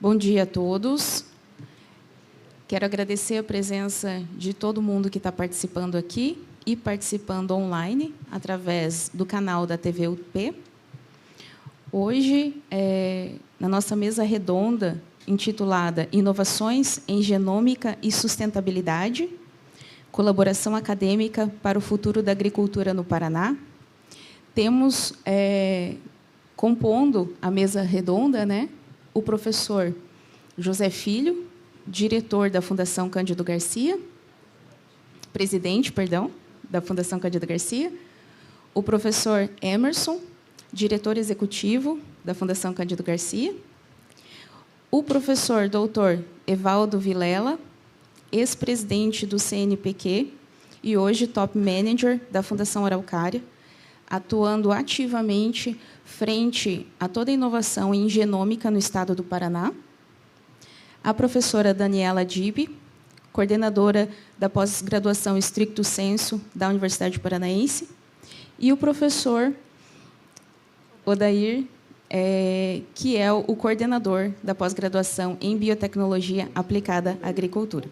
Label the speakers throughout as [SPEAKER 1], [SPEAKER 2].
[SPEAKER 1] Bom dia a todos. Quero agradecer a presença de todo mundo que está participando aqui e participando online, através do canal da TV UP. Hoje, na nossa mesa redonda, intitulada Inovações em Genômica e Sustentabilidade, colaboração acadêmica para o futuro da agricultura no Paraná, temos, compondo a mesa redonda, né, o professor José Filho, diretor da Fundação Cândido Garcia, presidente, perdão, da Fundação Cândido Garcia, o professor Emerson, diretor executivo da Fundação Cândido Garcia, o professor doutor Evaldo Vilela, ex-presidente do CNPq e hoje top manager da Fundação Araucária, atuando ativamente frente a toda a inovação em genômica no estado do Paraná. A professora Daniela Dib, coordenadora da pós-graduação Stricto Sensu da Universidade Paranaense, e o professor Odair, que é o coordenador da pós-graduação em Biotecnologia Aplicada à Agricultura.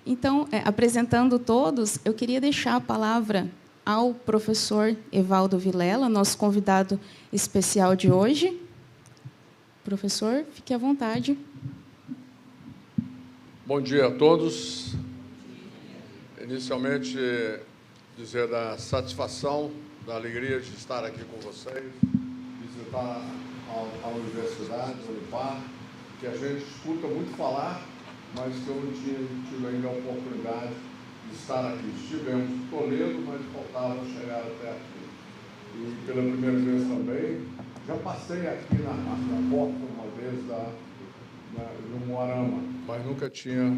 [SPEAKER 1] Então, apresentando todos, eu queria deixar a palavra ao professor Evaldo Vilela, nosso convidado especial de hoje. Professor, fique à vontade.
[SPEAKER 2] Bom dia a todos. Inicialmente, dizer da satisfação, da alegria de estar aqui com vocês, visitar a Universidade, a Unipar, que a gente escuta muito falar, mas que eu não tinha tido ainda a oportunidade de estar aqui. Estivemos em Toledo, mas faltava chegar até aqui. E pela primeira vez também, já passei aqui na porta uma vez no Moarama, mas nunca tinha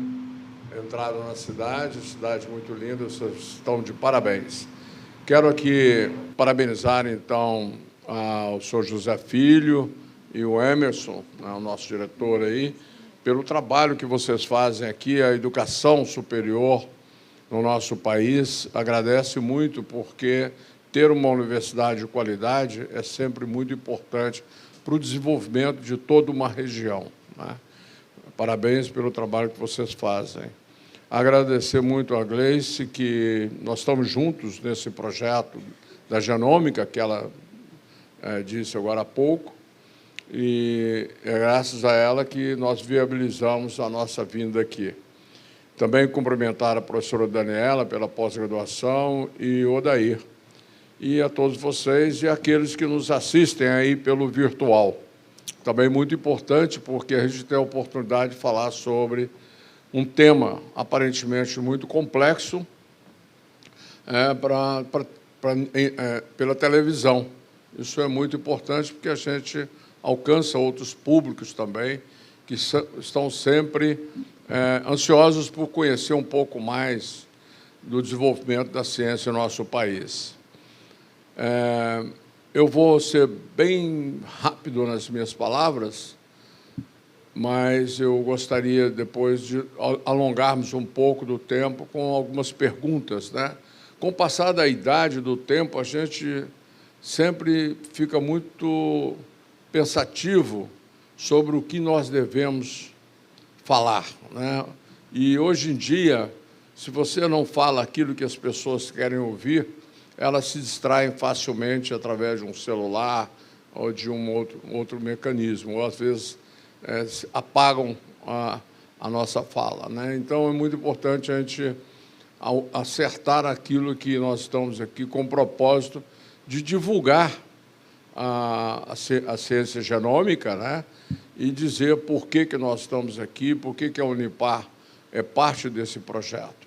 [SPEAKER 2] entrado na cidade muito linda, vocês estão de parabéns. Quero aqui parabenizar, então, ao senhor José Filho e o Emerson, né, o nosso diretor aí, pelo trabalho que vocês fazem aqui, a educação superior no nosso país. Agradece muito, porque ter uma universidade de qualidade é sempre muito importante para o desenvolvimento de toda uma região, né? Parabéns pelo trabalho que vocês fazem. Agradecer muito a Gleice, que nós estamos juntos nesse projeto da genômica, que ela disse agora há pouco, e é graças a ela que nós viabilizamos a nossa vinda aqui. Também cumprimentar a professora Daniela pela pós-graduação e o Odair. E a todos vocês e aqueles que nos assistem aí pelo virtual. Também muito importante, porque a gente tem a oportunidade de falar sobre um tema aparentemente muito complexo pela televisão. Isso é muito importante, porque a gente alcança outros públicos também, que estão sempre ansiosos por conhecer um pouco mais do desenvolvimento da ciência no nosso país. Eu vou ser bem rápido nas minhas palavras, mas eu gostaria, depois, de alongarmos um pouco do tempo com algumas perguntas, né? Com o passar da idade, do tempo, a gente sempre fica muito pensativo sobre o que nós devemos falar, né? E, hoje em dia, se você não fala aquilo que as pessoas querem ouvir, elas se distraem facilmente através de um celular ou de um outro mecanismo, ou, às vezes, apagam a nossa fala, né? Então, é muito importante a gente acertar aquilo que nós estamos aqui com o propósito de divulgar a ciência genômica, né? E dizer por que nós estamos aqui, por que a Unipar é parte desse projeto.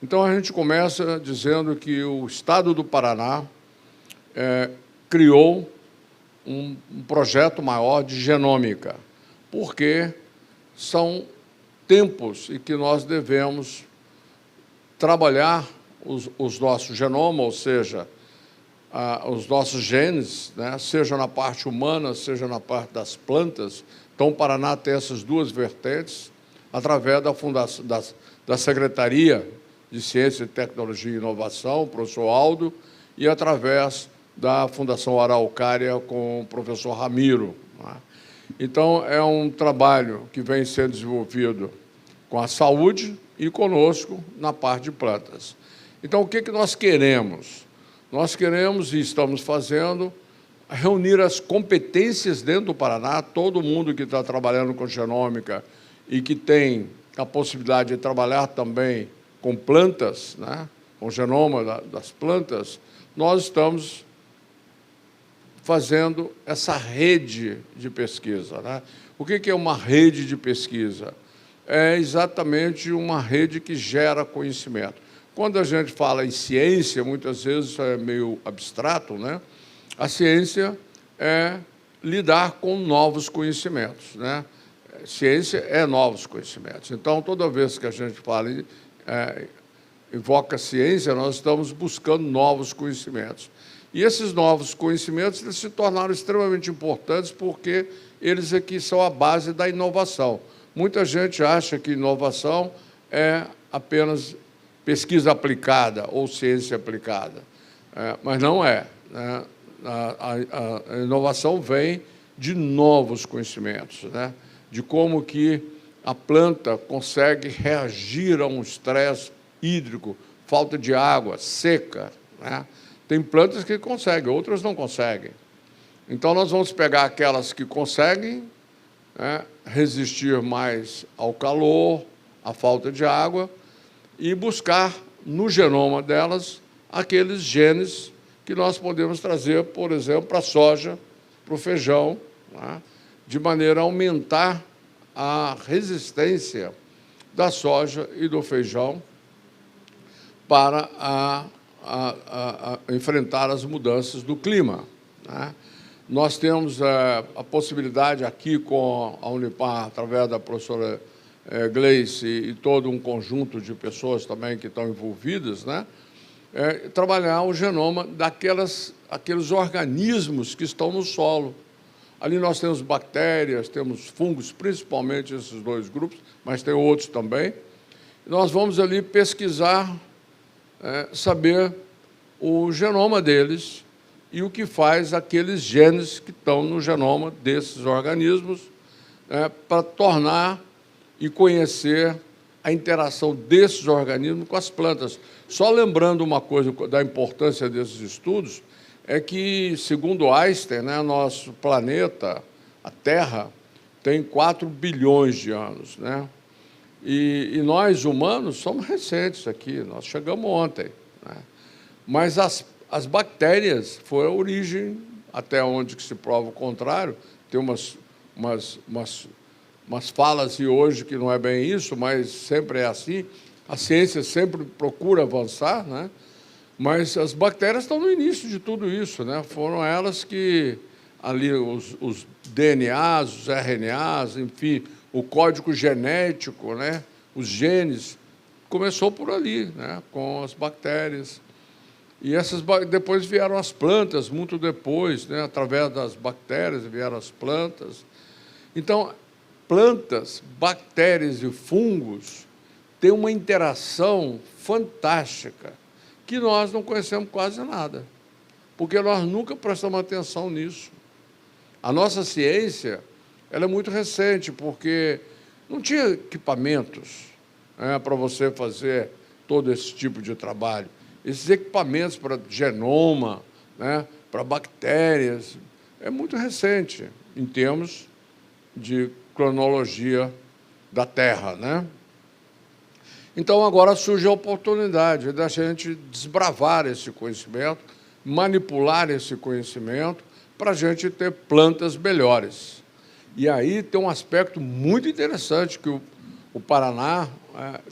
[SPEAKER 2] Então, a gente começa dizendo que o Estado do Paraná criou um projeto maior de genômica, porque são tempos em que nós devemos trabalhar os nossos genomas, ou seja, os nossos genes, né, seja na parte humana, seja na parte das plantas. Então, o Paraná tem essas duas vertentes, através da fundação, da Secretaria de Ciência, Tecnologia e Inovação, o professor Aldo, e através da Fundação Araucária com o professor Ramiro, né? Então, é um trabalho que vem sendo desenvolvido com a saúde e conosco na parte de plantas. Então, o que nós queremos? Nós queremos, e estamos fazendo, reunir as competências dentro do Paraná, todo mundo que está trabalhando com genômica e que tem a possibilidade de trabalhar também com plantas, né, com o genoma das plantas, nós estamos fazendo essa rede de pesquisa, né? O que é uma rede de pesquisa? É exatamente uma rede que gera conhecimento. Quando a gente fala em ciência, muitas vezes isso é meio abstrato, né? A ciência é lidar com novos conhecimentos, né? Ciência é novos conhecimentos. Então, toda vez que a gente fala, invoca ciência, nós estamos buscando novos conhecimentos. E esses novos conhecimentos eles se tornaram extremamente importantes porque eles aqui são a base da inovação. Muita gente acha que inovação é apenas pesquisa aplicada ou ciência aplicada, mas não é, né? A inovação vem de novos conhecimentos, né? De como que a planta consegue reagir a um estresse hídrico, falta de água, seca, né? Tem plantas que conseguem, outras não conseguem. Então, nós vamos pegar aquelas que conseguem, né, resistir mais ao calor, à falta de água, e buscar no genoma delas aqueles genes que nós podemos trazer, por exemplo, para a soja, para o feijão, né, de maneira a aumentar a resistência da soja e do feijão para enfrentar as mudanças do clima, né? Nós temos a possibilidade aqui com a Unipar, através da professora Gleice e todo um conjunto de pessoas também que estão envolvidas, né? Trabalhar o genoma aqueles organismos que estão no solo. Ali nós temos bactérias, temos fungos, principalmente esses dois grupos, mas tem outros também. Nós vamos ali pesquisar, saber o genoma deles e o que faz aqueles genes que estão no genoma desses organismos, para tornar e conhecer a interação desses organismos com as plantas. Só lembrando uma coisa da importância desses estudos, é que, segundo Einstein, né, nosso planeta, a Terra, tem 4 bilhões de anos, né? E nós, humanos, somos recentes aqui, nós chegamos ontem, né? Mas as bactérias foram a origem, até onde que se prova o contrário, tem umas falas e hoje que não é bem isso, mas sempre é assim, a ciência sempre procura avançar, né? Mas as bactérias estão no início de tudo isso, né? Foram elas que, ali, os DNAs, os RNAs, enfim, o código genético, né? Os genes, começou por ali, né? Com as bactérias. E depois vieram as plantas, muito depois, né? Através das bactérias vieram as plantas. Então, plantas, bactérias e fungos têm uma interação fantástica, que nós não conhecemos quase nada, porque nós nunca prestamos atenção nisso. A nossa ciência ela é muito recente, porque não tinha equipamentos, né, para você fazer todo esse tipo de trabalho. Esses equipamentos para genoma, né, para bactérias, é muito recente, em termos de cronologia da Terra, né? Então, agora surge a oportunidade da gente desbravar esse conhecimento, manipular esse conhecimento, para a gente ter plantas melhores. E aí tem um aspecto muito interessante, que o Paraná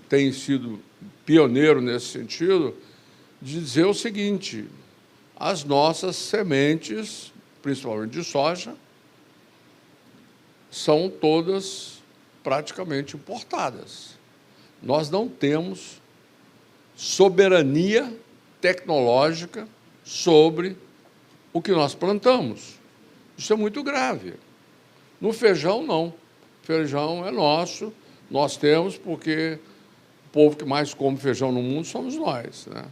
[SPEAKER 2] tem sido pioneiro nesse sentido, de dizer o seguinte: as nossas sementes, principalmente de soja, são todas praticamente importadas. Nós não temos soberania tecnológica sobre o que nós plantamos. Isso é muito grave. No feijão, não. O feijão é nosso, nós temos, porque o povo que mais come feijão no mundo somos nós, né?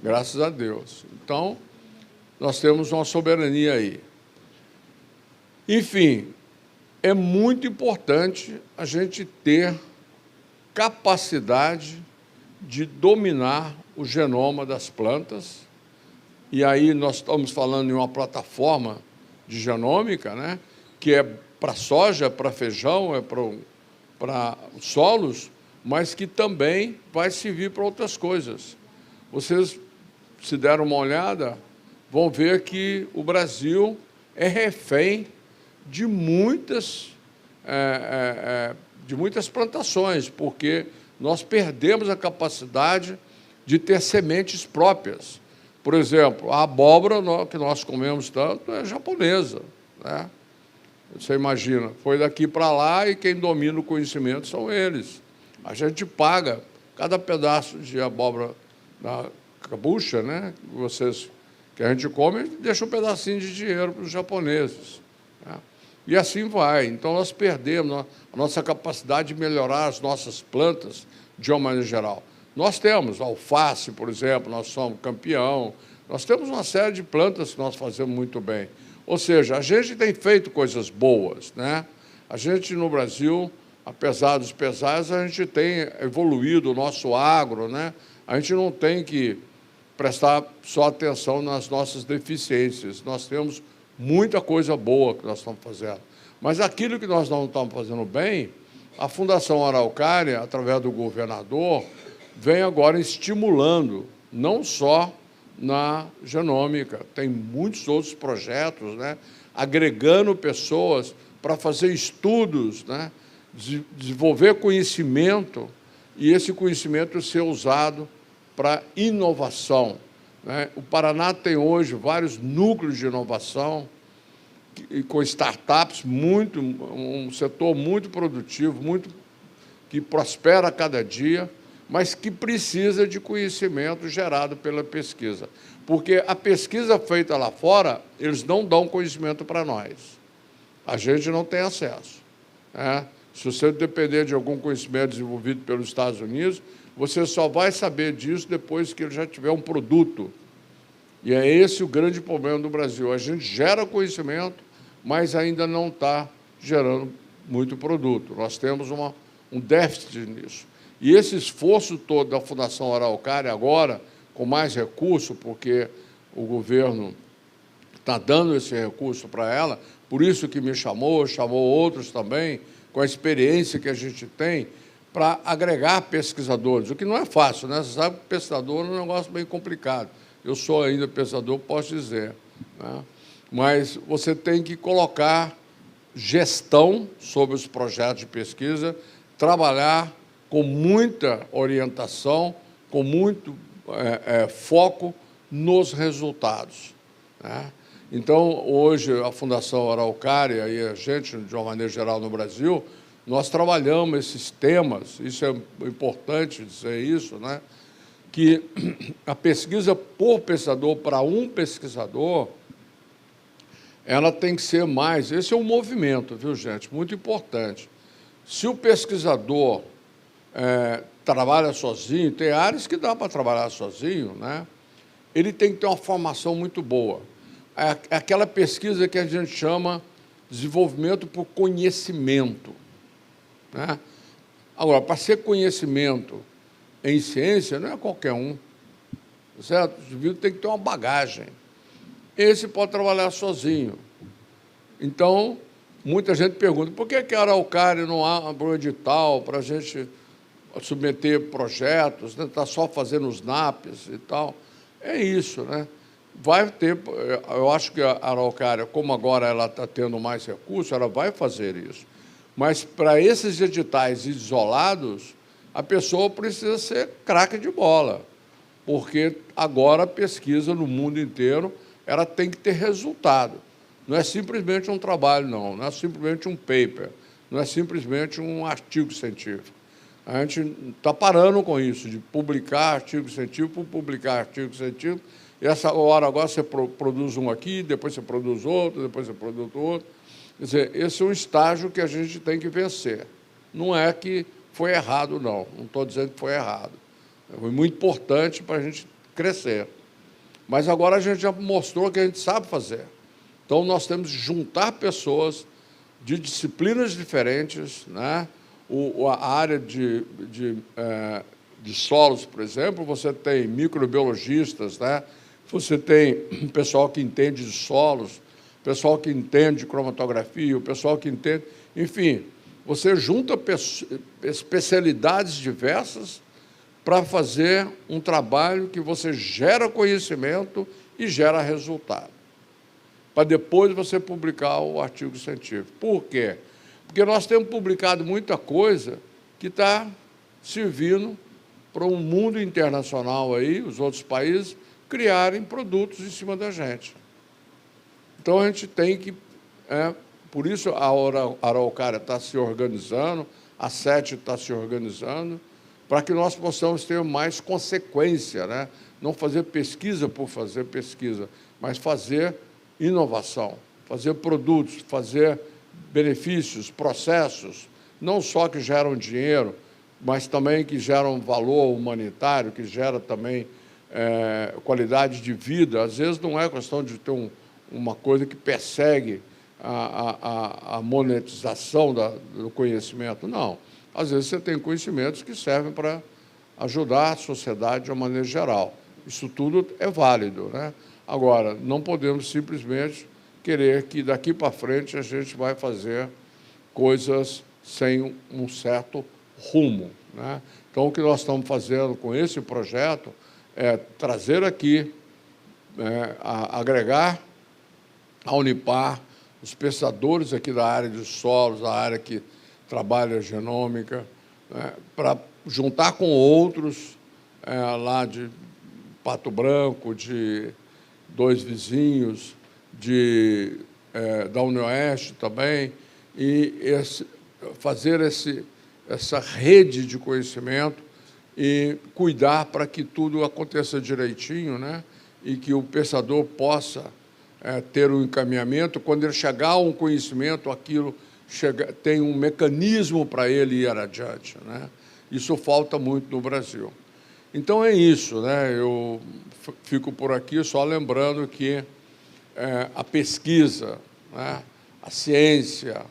[SPEAKER 2] Graças a Deus. Então, nós temos uma soberania aí. Enfim, é muito importante a gente ter capacidade de dominar o genoma das plantas. E aí nós estamos falando em uma plataforma de genômica, né, que é para soja, para feijão, é para solos, mas que também vai servir para outras coisas. Vocês, se deram uma olhada, vão ver que o Brasil é refém de muitas plantações, porque nós perdemos a capacidade de ter sementes próprias. Por exemplo, a abóbora que nós comemos tanto é japonesa, né? Você imagina, foi daqui para lá e quem domina o conhecimento são eles. A gente paga cada pedaço de abóbora na cabucha, né, que a gente come, deixa um pedacinho de dinheiro para os japoneses, né? E assim vai. Então, nós perdemos a nossa capacidade de melhorar as nossas plantas de uma maneira geral. Nós temos alface, por exemplo, nós somos campeão, nós temos uma série de plantas que nós fazemos muito bem. Ou seja, a gente tem feito coisas boas, né? A gente, no Brasil, apesar dos pesares, a gente tem evoluído o nosso agro, né? A gente não tem que prestar só atenção nas nossas deficiências. Nós temos muita coisa boa que nós estamos fazendo. Mas aquilo que nós não estamos fazendo bem, a Fundação Araucária, através do governador, vem agora estimulando, não só na genômica, tem muitos outros projetos, né, agregando pessoas para fazer estudos, né, desenvolver conhecimento e esse conhecimento ser usado para inovação, né? O Paraná tem hoje vários núcleos de inovação com startups, um setor muito produtivo, que prospera a cada dia, mas que precisa de conhecimento gerado pela pesquisa. Porque a pesquisa feita lá fora, eles não dão conhecimento para nós. A gente não tem acesso, né? Se você depender de algum conhecimento desenvolvido pelos Estados Unidos, você só vai saber disso depois que ele já tiver um produto. E é esse o grande problema do Brasil. A gente gera conhecimento, mas ainda não está gerando muito produto. Nós temos um déficit nisso. E esse esforço todo da Fundação Araucária agora, com mais recurso, porque o governo está dando esse recurso para ela, por isso que me chamou outros também, com a experiência que a gente tem, para agregar pesquisadores, o que não é fácil, né? Você sabe que pesquisador é um negócio bem complicado. Eu sou ainda pesquisador, posso dizer, né? Mas você tem que colocar gestão sobre os projetos de pesquisa, trabalhar com muita orientação, com muito foco nos resultados, né? Então, hoje, a Fundação Araucária e a gente, de uma maneira geral, no Brasil, nós trabalhamos esses temas, isso é importante dizer isso, né? Que a pesquisa por pesquisador, para um pesquisador, ela tem que ser mais... Esse é um movimento, viu, gente? Muito importante. Se o pesquisador trabalha sozinho, tem áreas que dá para trabalhar sozinho, né? Ele tem que ter uma formação muito boa. É aquela pesquisa que a gente chama desenvolvimento por conhecimento, né? Agora, para ser conhecimento em ciência, não é qualquer um, certo? O indivíduo tem que ter uma bagagem. Esse pode trabalhar sozinho. Então, muita gente pergunta, por que a Araucária não abre um edital para a gente submeter projetos, né? Está só fazendo os NAPs e tal? É isso, né? Vai ter, eu acho que a Araucária, como agora ela está tendo mais recursos, ela vai fazer isso. Mas, para esses editais isolados, a pessoa precisa ser craque de bola, porque agora a pesquisa no mundo inteiro ela tem que ter resultado. Não é simplesmente um trabalho, não é simplesmente um paper, não é simplesmente um artigo científico. A gente está parando com isso, de publicar artigo científico por publicar artigo científico, e essa hora agora você produz um aqui, depois você produz outro, depois você produz outro. Quer dizer, esse é um estágio que a gente tem que vencer. Não é que foi errado, não estou dizendo que foi errado. Foi muito importante para a gente crescer. Mas agora a gente já mostrou que a gente sabe fazer. Então, nós temos que juntar pessoas de disciplinas diferentes, né? A área de solos, por exemplo, você tem microbiologistas, né? Você tem pessoal que entende de solos, pessoal que entende de cromatografia, o pessoal que entende... Enfim, você junta especialidades diversas para fazer um trabalho que você gera conhecimento e gera resultado, para depois você publicar o artigo científico. Por quê? Porque nós temos publicado muita coisa que está servindo para um mundo internacional, aí, os outros países, criarem produtos em cima da gente. Então, a gente tem que... por isso, a Araucária está se organizando, a SET está se organizando, para que nós possamos ter mais consequência, né? Não fazer pesquisa por fazer pesquisa, mas fazer inovação, fazer produtos, fazer benefícios, processos, não só que geram dinheiro, mas também que geram valor humanitário, que gera também qualidade de vida. Às vezes não é questão de ter uma coisa que persegue a monetização do conhecimento, não. Às vezes você tem conhecimentos que servem para ajudar a sociedade de uma maneira geral. Isso tudo é válido, né? Agora, não podemos simplesmente querer que daqui para frente a gente vai fazer coisas sem um certo rumo, né? Então, o que nós estamos fazendo com esse projeto é trazer aqui, agregar a Unipar, os pesquisadores aqui da área de solos, a área que trabalha a genômica, né, para juntar com outros lá de Pato Branco, de Dois Vizinhos, da UniOeste também, e fazer essa rede de conhecimento e cuidar para que tudo aconteça direitinho, né, e que o pensador possa ter um encaminhamento. Quando ele chegar a um conhecimento, aquilo tem um mecanismo para ele ir adiante, né? Isso falta muito no Brasil. Então, é isso, né? Eu fico por aqui só lembrando que a pesquisa, né, a ciência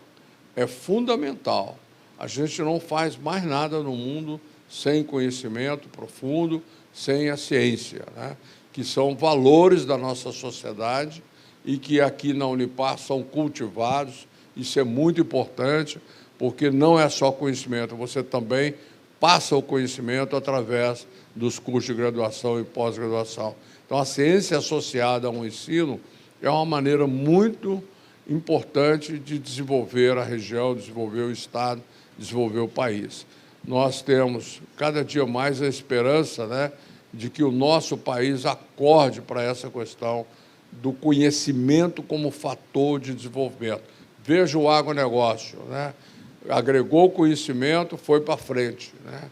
[SPEAKER 2] é fundamental. A gente não faz mais nada no mundo sem conhecimento profundo, sem a ciência, né, que são valores da nossa sociedade e que aqui na Unipar são cultivados. Isso é muito importante, porque não é só conhecimento, você também passa o conhecimento através dos cursos de graduação e pós-graduação. Então, a ciência associada a um ensino é uma maneira muito importante de desenvolver a região, desenvolver o Estado, desenvolver o país. Nós temos, cada dia mais, a esperança, né, de que o nosso país acorde para essa questão do conhecimento como fator de desenvolvimento. Veja o agronegócio, né? Agregou conhecimento, foi para frente, né?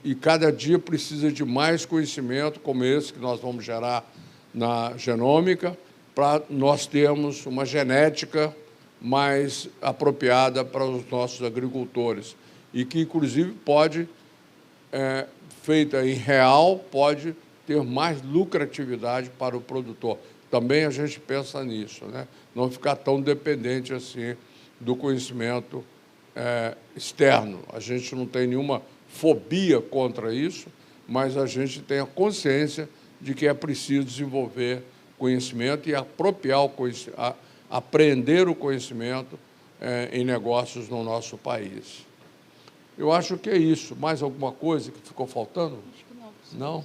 [SPEAKER 2] E cada dia precisa de mais conhecimento, como esse que nós vamos gerar na genômica, para nós termos uma genética mais apropriada para os nossos agricultores e que, inclusive, pode, feita em real, pode ter mais lucratividade para o produtor. Também a gente pensa nisso, né? Não ficar tão dependente assim do conhecimento externo. A gente não tem nenhuma fobia contra isso, mas a gente tem a consciência de que é preciso desenvolver conhecimento e apropriar o conhecimento, aprender o conhecimento em negócios no nosso país. Eu acho que é isso. Mais alguma coisa que ficou faltando?
[SPEAKER 1] Acho que não.
[SPEAKER 2] Não?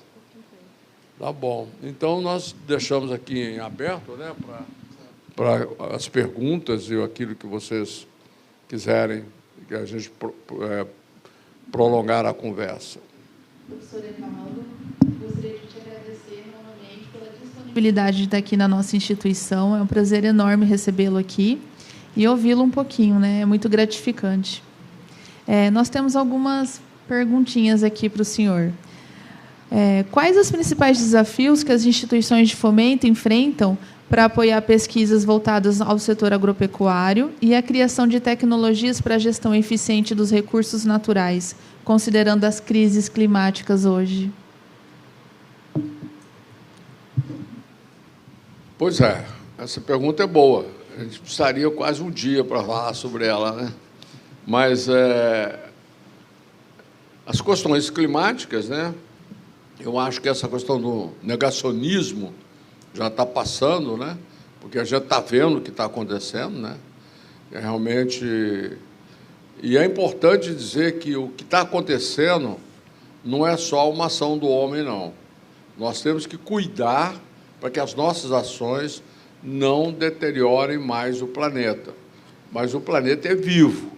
[SPEAKER 2] Tá bom. Então, nós deixamos aqui em aberto, né, para as perguntas e aquilo que vocês quiserem, que a gente prolongar a conversa.
[SPEAKER 3] Professor Evaldo, gostaria de te agradecer novamente pela disponibilidade de estar aqui na nossa instituição. É um prazer enorme recebê-lo aqui e ouvi-lo um pouquinho, né? É muito gratificante. Nós temos algumas perguntinhas aqui para o senhor. Quais os principais desafios que as instituições de fomento enfrentam para apoiar pesquisas voltadas ao setor agropecuário e a criação de tecnologias para a gestão eficiente dos recursos naturais, considerando as crises climáticas hoje?
[SPEAKER 2] Pois é, essa pergunta é boa. A gente precisaria quase um dia para falar sobre ela, né? Mas as questões climáticas, né? Eu acho que essa questão do negacionismo já está passando, né? Porque a gente está vendo o que está acontecendo, né? Realmente... E é importante dizer que o que está acontecendo não é só uma ação do homem, não. Nós temos que cuidar para que as nossas ações não deteriorem mais o planeta. Mas o planeta é vivo,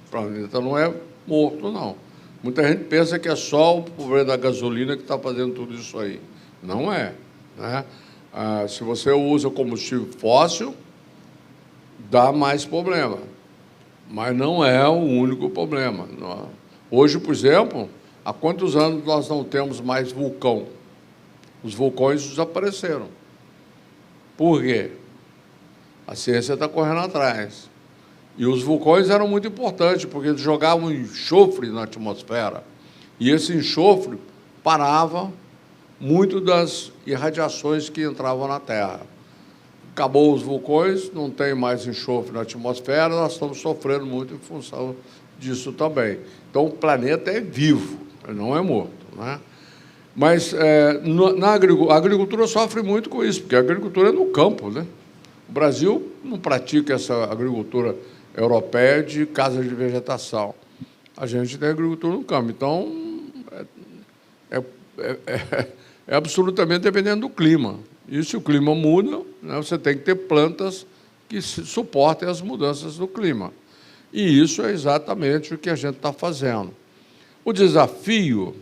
[SPEAKER 2] o planeta não é morto, não. Muita gente pensa que é só o problema da gasolina que está fazendo tudo isso aí. Não é, né? Se você usa combustível fóssil, dá mais problema. Mas não é o único problema. Hoje, por exemplo, há quantos anos nós não temos mais vulcão? Os vulcões desapareceram. Por quê? A ciência está correndo atrás. E os vulcões eram muito importantes, porque eles jogavam enxofre na atmosfera. E esse enxofre parava muito das irradiações que entravam na Terra. Acabou os vulcões, não tem mais enxofre na atmosfera, nós estamos sofrendo muito em função disso também. Então, o planeta é vivo, ele não é morto, né? Mas a agricultura sofre muito com isso, porque a agricultura é no campo, né? O Brasil não pratica essa agricultura europeia de casas de vegetação. A gente tem agricultura no campo. Então, é absolutamente dependendo do clima. E se o clima muda, né, você tem que ter plantas que suportem as mudanças do clima. E isso é exatamente o que a gente está fazendo. O desafio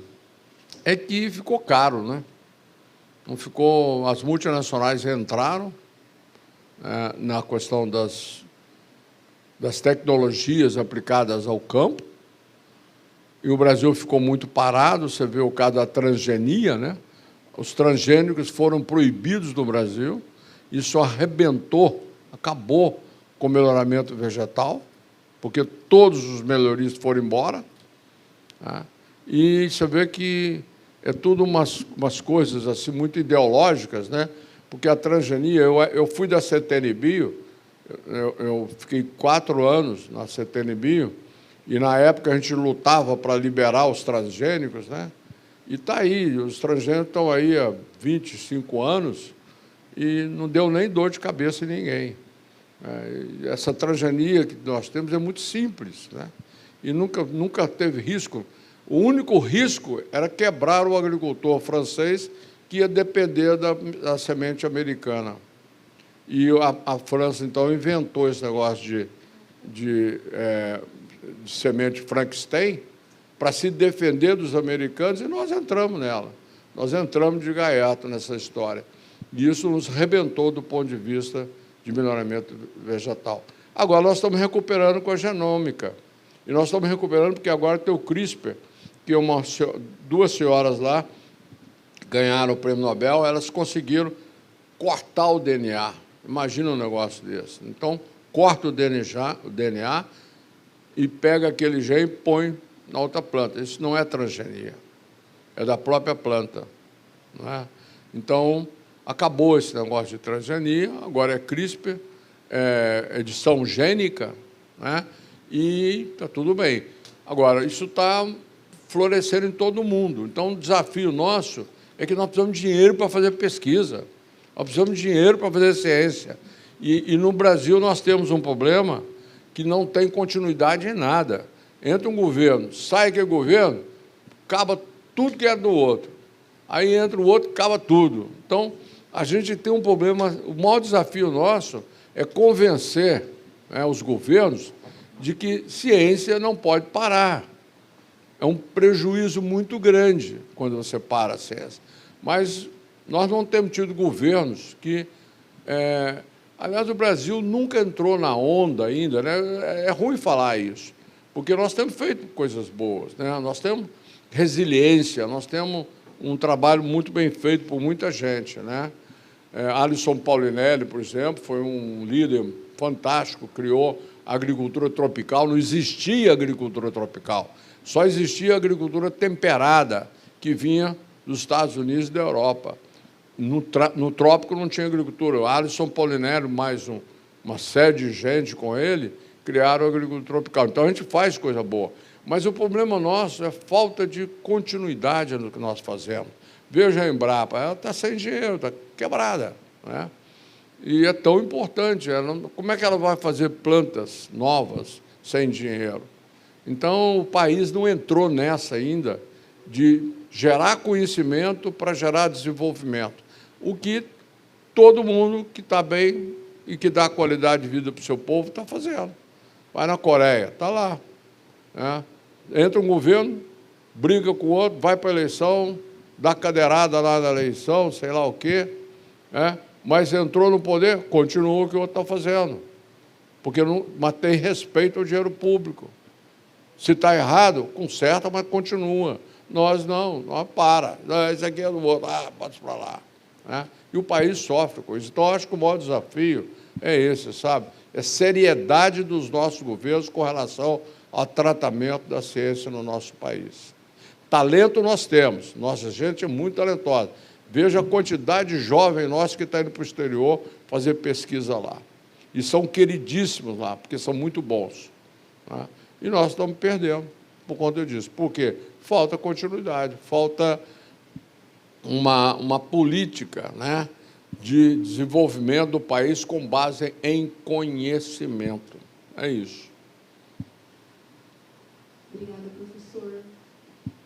[SPEAKER 2] é que ficou caro, né? Não ficou, as multinacionais entraram na questão das tecnologias aplicadas ao campo, e o Brasil ficou muito parado. Você vê o caso da transgenia, né? Os transgênicos foram proibidos no Brasil, isso arrebentou, acabou com o melhoramento vegetal, porque todos os melhoristas foram embora, tá? E você vê que é tudo umas coisas assim muito ideológicas, né? Porque a transgenia, eu fui da CTN-Bio, eu fiquei 4 anos na CTN-Bio, e na época a gente lutava para liberar os transgênicos, né? E está aí, os transgênicos estão aí há 25 anos e não deu nem dor de cabeça em ninguém. Essa transgenia que nós temos é muito simples, né? E nunca teve risco. O único risco era quebrar o agricultor francês, que ia depender da semente americana. E a França, então, inventou esse negócio de semente Frankenstein para se defender dos americanos, e nós entramos nela. Nós entramos de gaiato nessa história. E isso nos rebentou do ponto de vista de melhoramento vegetal. Agora, nós estamos recuperando com a genômica. E nós estamos recuperando porque agora tem o CRISPR, que duas senhoras lá ganharam o prêmio Nobel, elas conseguiram cortar o DNA. Imagina um negócio desse. Então, corta o DNA e pega aquele gene e põe na outra planta. Isso não é transgenia, é da própria planta, não é? Então, acabou esse negócio de transgenia, agora é CRISPR, edição gênica, né? E está tudo bem. Agora, isso está florescendo em todo o mundo. Então, o desafio nosso é que nós precisamos de dinheiro para fazer pesquisa, nós precisamos de dinheiro para fazer ciência. E no Brasil nós temos um problema que não tem continuidade em nada. Entra um governo, sai aquele governo, acaba tudo que é do outro. Aí entra o outro, acaba tudo. Então, a gente tem um problema. O maior desafio nosso é convencer, né, os governos de que ciência não pode parar. É um prejuízo muito grande quando você para a ciência. Mas nós não temos tido governos que... aliás, o Brasil nunca entrou na onda ainda, né? É ruim falar isso, porque nós temos feito coisas boas, né? Nós temos resiliência, nós temos um trabalho muito bem feito por muita gente, né? Alisson Paulinelli, por exemplo, foi um líder fantástico, criou a agricultura tropical. Não existia agricultura tropical, só existia agricultura temperada, que vinha dos Estados Unidos e da Europa. No trópico não tinha agricultura. O Alisson Paulinelli, mais uma série de gente com ele, criaram a agricultura tropical. Então, a gente faz coisa boa. Mas o problema nosso é falta de continuidade no que nós fazemos. Veja a Embrapa, ela está sem dinheiro, está quebrada, né? E é tão importante. Como é que ela vai fazer plantas novas sem dinheiro? Então, o país não entrou nessa ainda de gerar conhecimento para gerar desenvolvimento. O que todo mundo que está bem e que dá qualidade de vida para o seu povo está fazendo. Vai na Coreia, está lá, né? Entra um governo, briga com o outro, vai para a eleição, dá cadeirada lá na eleição, sei lá o quê, né? Mas entrou no poder, continua o que o outro está fazendo, porque não, mas tem respeito ao dinheiro público. Se está errado, conserta, mas continua. Nós não, nós para. Não, esse aqui é do outro, pode ir para lá, né? E o país sofre com isso. Então, acho que o maior desafio é esse, sabe? É seriedade dos nossos governos com relação ao tratamento da ciência no nosso país. Talento nós temos, nossa gente é muito talentosa. Veja a quantidade de jovens nossos que estão indo para o exterior fazer pesquisa lá. E são queridíssimos lá, porque são muito bons, né? E nós estamos perdendo por conta disso. Por quê? Falta continuidade, falta uma política, né, de desenvolvimento do país com base em conhecimento. É isso.
[SPEAKER 3] Obrigada, professor.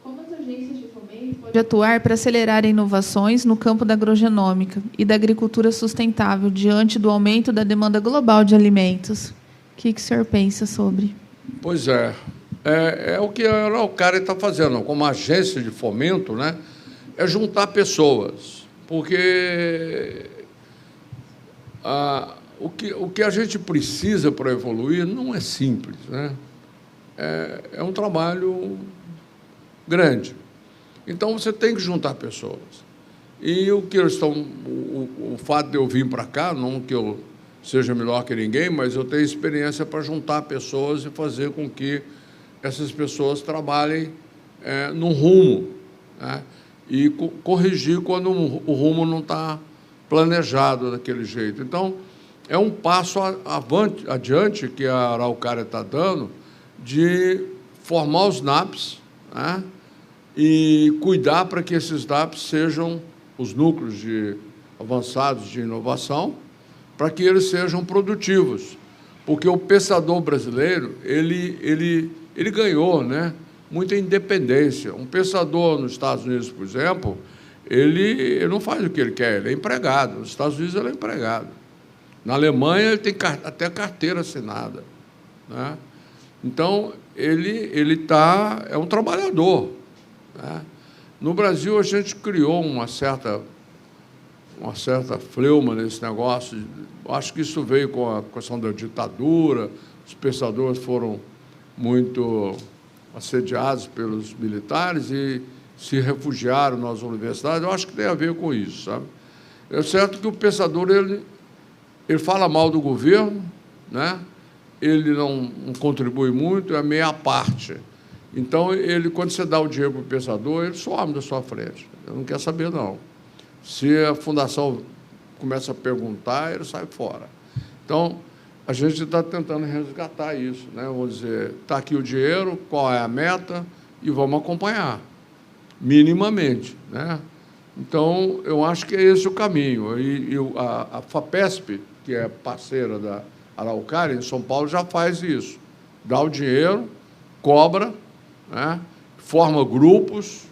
[SPEAKER 3] Como as agências de fomento podem atuar para acelerar inovações no campo da agrogenômica e da agricultura sustentável diante do aumento da demanda global de alimentos? O que o senhor pensa sobre?
[SPEAKER 2] Pois é o que a Araucária está fazendo, como agência de fomento, né, é juntar pessoas, porque o que a gente precisa para evoluir não é simples, né? É um trabalho grande. Então, você tem que juntar pessoas. E o fato de eu vir para cá, não que eu seja melhor que ninguém, mas eu tenho experiência para juntar pessoas e fazer com que essas pessoas trabalhem num rumo, né? E corrigir quando o rumo não está planejado daquele jeito. Então, é um passo adiante que a Araucária está dando, de formar os NAPs, né, e cuidar para que esses NAPs sejam os núcleos avançados de inovação, para que eles sejam produtivos. Porque o pensador brasileiro, ele ganhou, né, muita independência. Um pensador nos Estados Unidos, por exemplo, ele não faz o que ele quer, ele é empregado. Nos Estados Unidos, ele é empregado. Na Alemanha, ele tem até carteira assinada, né? Então, ele é um trabalhador, né? No Brasil, a gente criou uma certa fleuma nesse negócio. Acho que isso veio com a questão da ditadura, os pensadores foram muito assediados pelos militares e se refugiaram nas universidades. Eu acho que tem a ver com isso, sabe? É certo que o pensador, ele fala mal do governo, né? Ele não contribui muito, é meia parte. Então, quando você dá o dinheiro para o pensador, ele some da sua frente. Ele não quer saber, não. Se a fundação começa a perguntar, ele sai fora. Então, a gente está tentando resgatar isso, né? Vamos dizer, está aqui o dinheiro, qual é a meta, e vamos acompanhar, minimamente, né? Então, eu acho que é esse o caminho. E a FAPESP, que é parceira da Araucária, em São Paulo, já faz isso. Dá o dinheiro, cobra, né, forma grupos,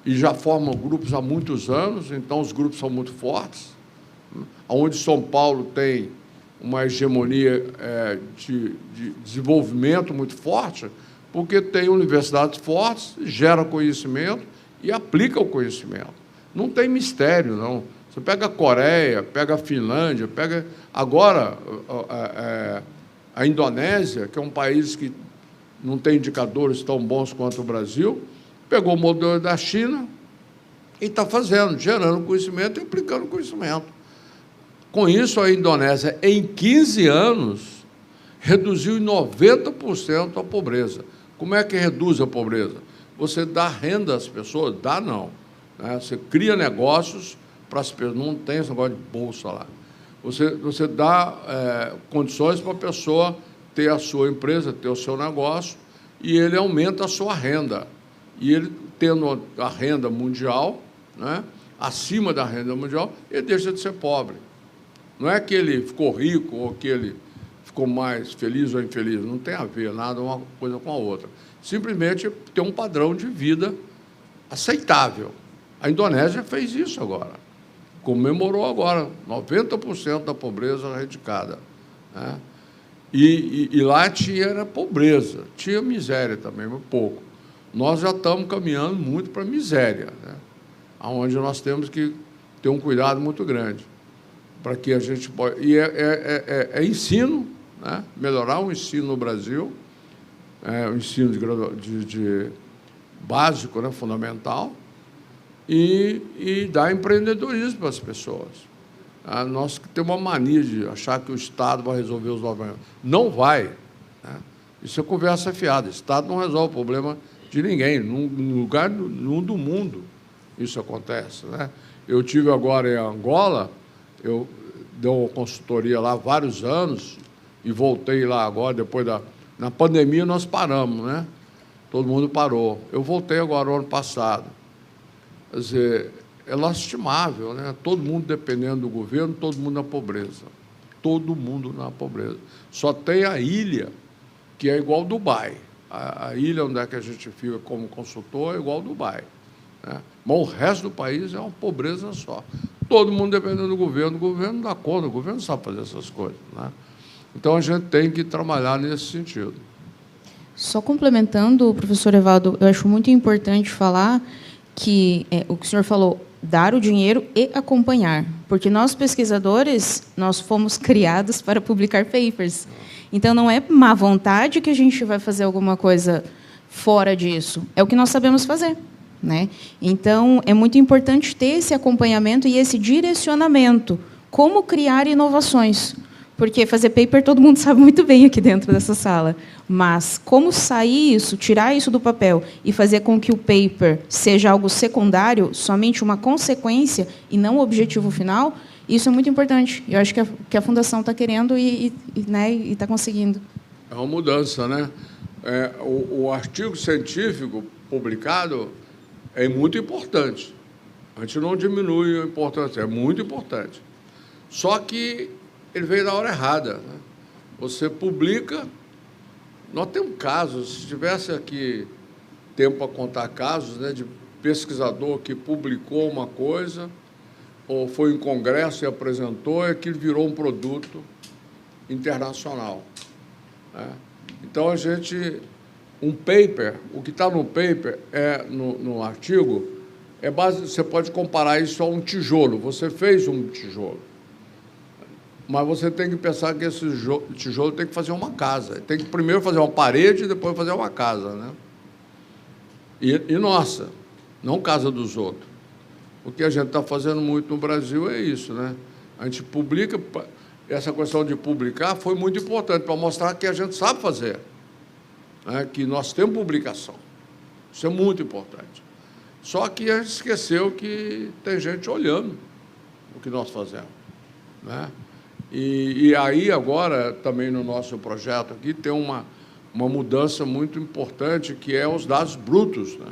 [SPEAKER 2] e já forma grupos há muitos anos, então os grupos são muito fortes. Onde São Paulo tem uma hegemonia de desenvolvimento muito forte, porque tem universidades fortes, gera conhecimento e aplica o conhecimento. Não tem mistério, não. Você pega a Coreia, pega a Finlândia, pega agora a Indonésia, que é um país que não tem indicadores tão bons quanto o Brasil, pegou o modelo da China e está fazendo, gerando conhecimento e aplicando conhecimento. Com isso, a Indonésia, em 15 anos, reduziu em 90% a pobreza. Como é que reduz a pobreza? Você dá renda às pessoas? Dá não, né? Você cria negócios para as pessoas, não tem esse negócio de bolsa lá. Você dá condições para a pessoa ter a sua empresa, ter o seu negócio, e ele aumenta a sua renda. E ele, tendo a renda mundial, né, acima da renda mundial, ele deixa de ser pobre. Não é que ele ficou rico ou que ele ficou mais feliz ou infeliz, não tem a ver nada uma coisa com a outra. Simplesmente tem um padrão de vida aceitável. A Indonésia fez isso agora. Comemorou agora 90% da pobreza erradicada, né? E lá era pobreza, tinha miséria também, mas pouco. Nós já estamos caminhando muito para a miséria, né? Onde nós temos que ter um cuidado muito grande para que a gente possa... E é ensino, né? Melhorar o ensino no Brasil, o ensino de básico, né? Fundamental, e dar empreendedorismo para as pessoas. Nós temos uma mania de achar que o Estado vai resolver os problemas. Não vai, né? Isso é conversa fiada. O Estado não resolve o problema de ninguém. Num lugar nenhum do mundo isso acontece, né? Eu tive agora em Angola, eu dei uma consultoria lá há vários anos e voltei lá agora, depois na pandemia nós paramos, né? Todo mundo parou. Eu voltei agora, o ano passado. Quer dizer, é lastimável, né? Todo mundo dependendo do governo, todo mundo na pobreza. Todo mundo na pobreza. Só tem a ilha, que é igual Dubai. A ilha onde é que a gente fica como consultor é igual Dubai, né? Mas o resto do país é uma pobreza só. Todo mundo dependendo do governo. O governo não dá conta, o governo não sabe fazer essas coisas, né? Então, a gente tem que trabalhar nesse sentido.
[SPEAKER 1] Só complementando, professor Evaldo, eu acho muito importante falar que o que o senhor falou, dar o dinheiro e acompanhar, porque nós, pesquisadores, nós fomos criados para publicar papers. Então, não é má vontade que a gente vai fazer alguma coisa fora disso, é o que nós sabemos fazer, né? Então, é muito importante ter esse acompanhamento e esse direcionamento, como criar inovações. Porque fazer paper todo mundo sabe muito bem aqui dentro dessa sala. Mas como sair isso, tirar isso do papel e fazer com que o paper seja algo secundário, somente uma consequência e não o objetivo final, isso é muito importante. Eu acho que a Fundação está querendo e está conseguindo.
[SPEAKER 2] É uma mudança, né? O artigo científico publicado é muito importante. A gente não diminui a importância, é muito importante. Só que ele veio na hora errada, né? Você publica... Nós temos casos, se tivesse aqui tempo para contar casos, né, de pesquisador que publicou uma coisa, ou foi em congresso e apresentou, e aquilo virou um produto internacional, né? Então, um paper, o que está no paper, no artigo, você pode comparar isso a um tijolo. Você fez um tijolo. Mas você tem que pensar que esse tijolo tem que fazer uma casa. Tem que primeiro fazer uma parede e depois fazer uma casa, né? E nossa, não casa dos outros. O que a gente está fazendo muito no Brasil é isso, né? A gente publica, essa questão de publicar foi muito importante para mostrar que a gente sabe fazer, né? Que nós temos publicação. Isso é muito importante. Só que a gente esqueceu que tem gente olhando o que nós fazemos, né? E aí, agora, também no nosso projeto aqui, tem uma mudança muito importante, que é os dados brutos, né?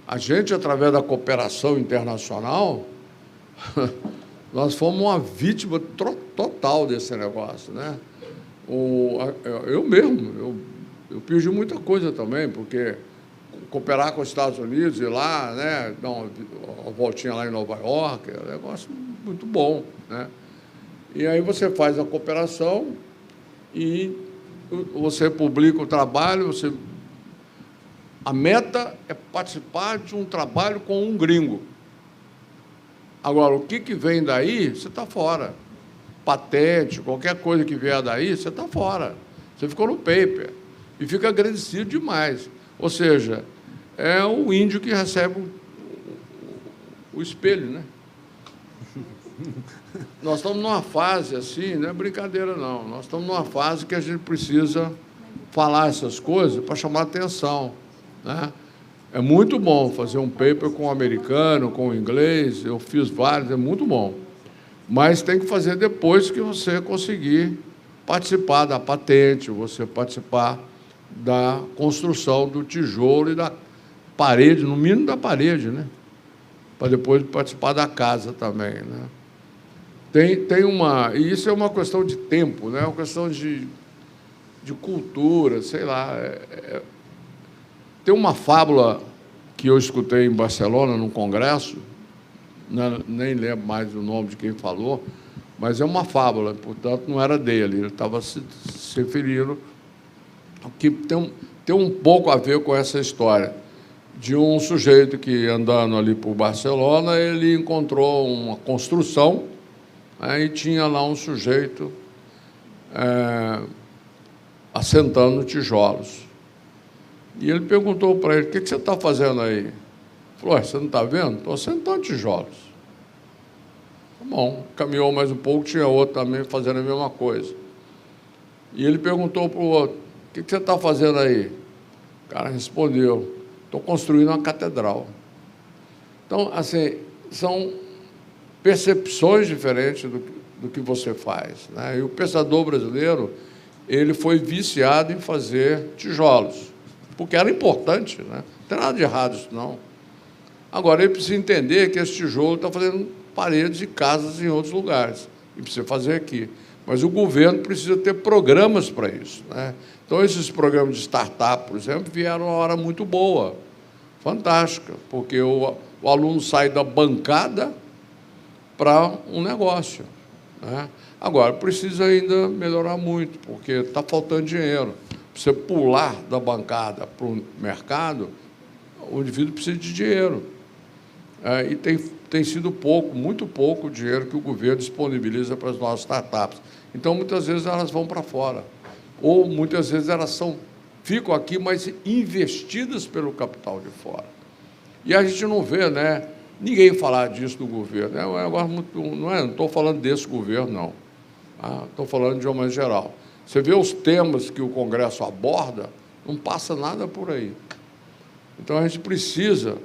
[SPEAKER 2] A gente, através da cooperação internacional, nós fomos uma vítima total desse negócio, né? Eu mesmo, eu perdi muita coisa também, porque cooperar com os Estados Unidos e lá, né, dar uma voltinha lá em Nova York, é um negócio muito bom, né? E aí você faz a cooperação e você publica o trabalho, a meta é participar de um trabalho com um gringo. Agora, o que vem daí, você está fora. Patente, qualquer coisa que vier daí, você está fora. Você ficou no paper e fica agradecido demais. Ou seja, é o índio que recebe o espelho, né? Nós estamos numa fase assim, não é brincadeira, não. Nós estamos numa fase que a gente precisa falar essas coisas para chamar atenção, né? É muito bom fazer um paper com o americano, com o inglês, eu fiz vários, é muito bom. mas tem que fazer depois que você conseguir participar da patente, você participar da construção do tijolo e da parede, no mínimo da parede, né? Para depois participar da casa também, né? E isso é uma questão de tempo, né? É uma questão de cultura, sei lá. Tem uma fábula que eu escutei em Barcelona, num congresso, nem lembro mais o nome de quem falou, mas é uma fábula, portanto, não era dele, ele estava se referindo que tem um pouco a ver com essa história de um sujeito que, andando ali por Barcelona, ele encontrou uma construção, e tinha lá um sujeito assentando tijolos. E ele perguntou para ele: o que você está fazendo aí? Ele falou: você não está vendo? Estou assentando tijolos. Tá bom, caminhou mais um pouco, tinha outro também fazendo a mesma coisa. E ele perguntou para o outro: o que você está fazendo aí? O cara respondeu: estou construindo uma catedral. Então, assim, são percepções diferentes do que você faz, né? E o pensador brasileiro, ele foi viciado em fazer tijolos, porque era importante, né? Não tem nada de errado isso, não. Agora, ele precisa entender que esse tijolo está fazendo paredes e casas em outros lugares, e precisa fazer aqui. Mas o governo precisa ter programas para isso, né? Então, esses programas de startup, por exemplo, vieram a uma hora muito boa, fantástica, porque o aluno sai da bancada para um negócio, né? Agora, precisa ainda melhorar muito, porque está faltando dinheiro. Para você pular da bancada para o mercado, o indivíduo precisa de dinheiro. E tem sido pouco, muito pouco o dinheiro que o governo disponibiliza para as nossas startups. Então, muitas vezes, elas vão para fora. Ou, muitas vezes, elas ficam aqui, mas investidas pelo capital de fora. E a gente não vê, né, ninguém falar disso do governo. Não estou falando desse governo, não. Estou falando de uma maneira geral. Você vê os temas que o Congresso aborda, não passa nada por aí. Então, a gente precisa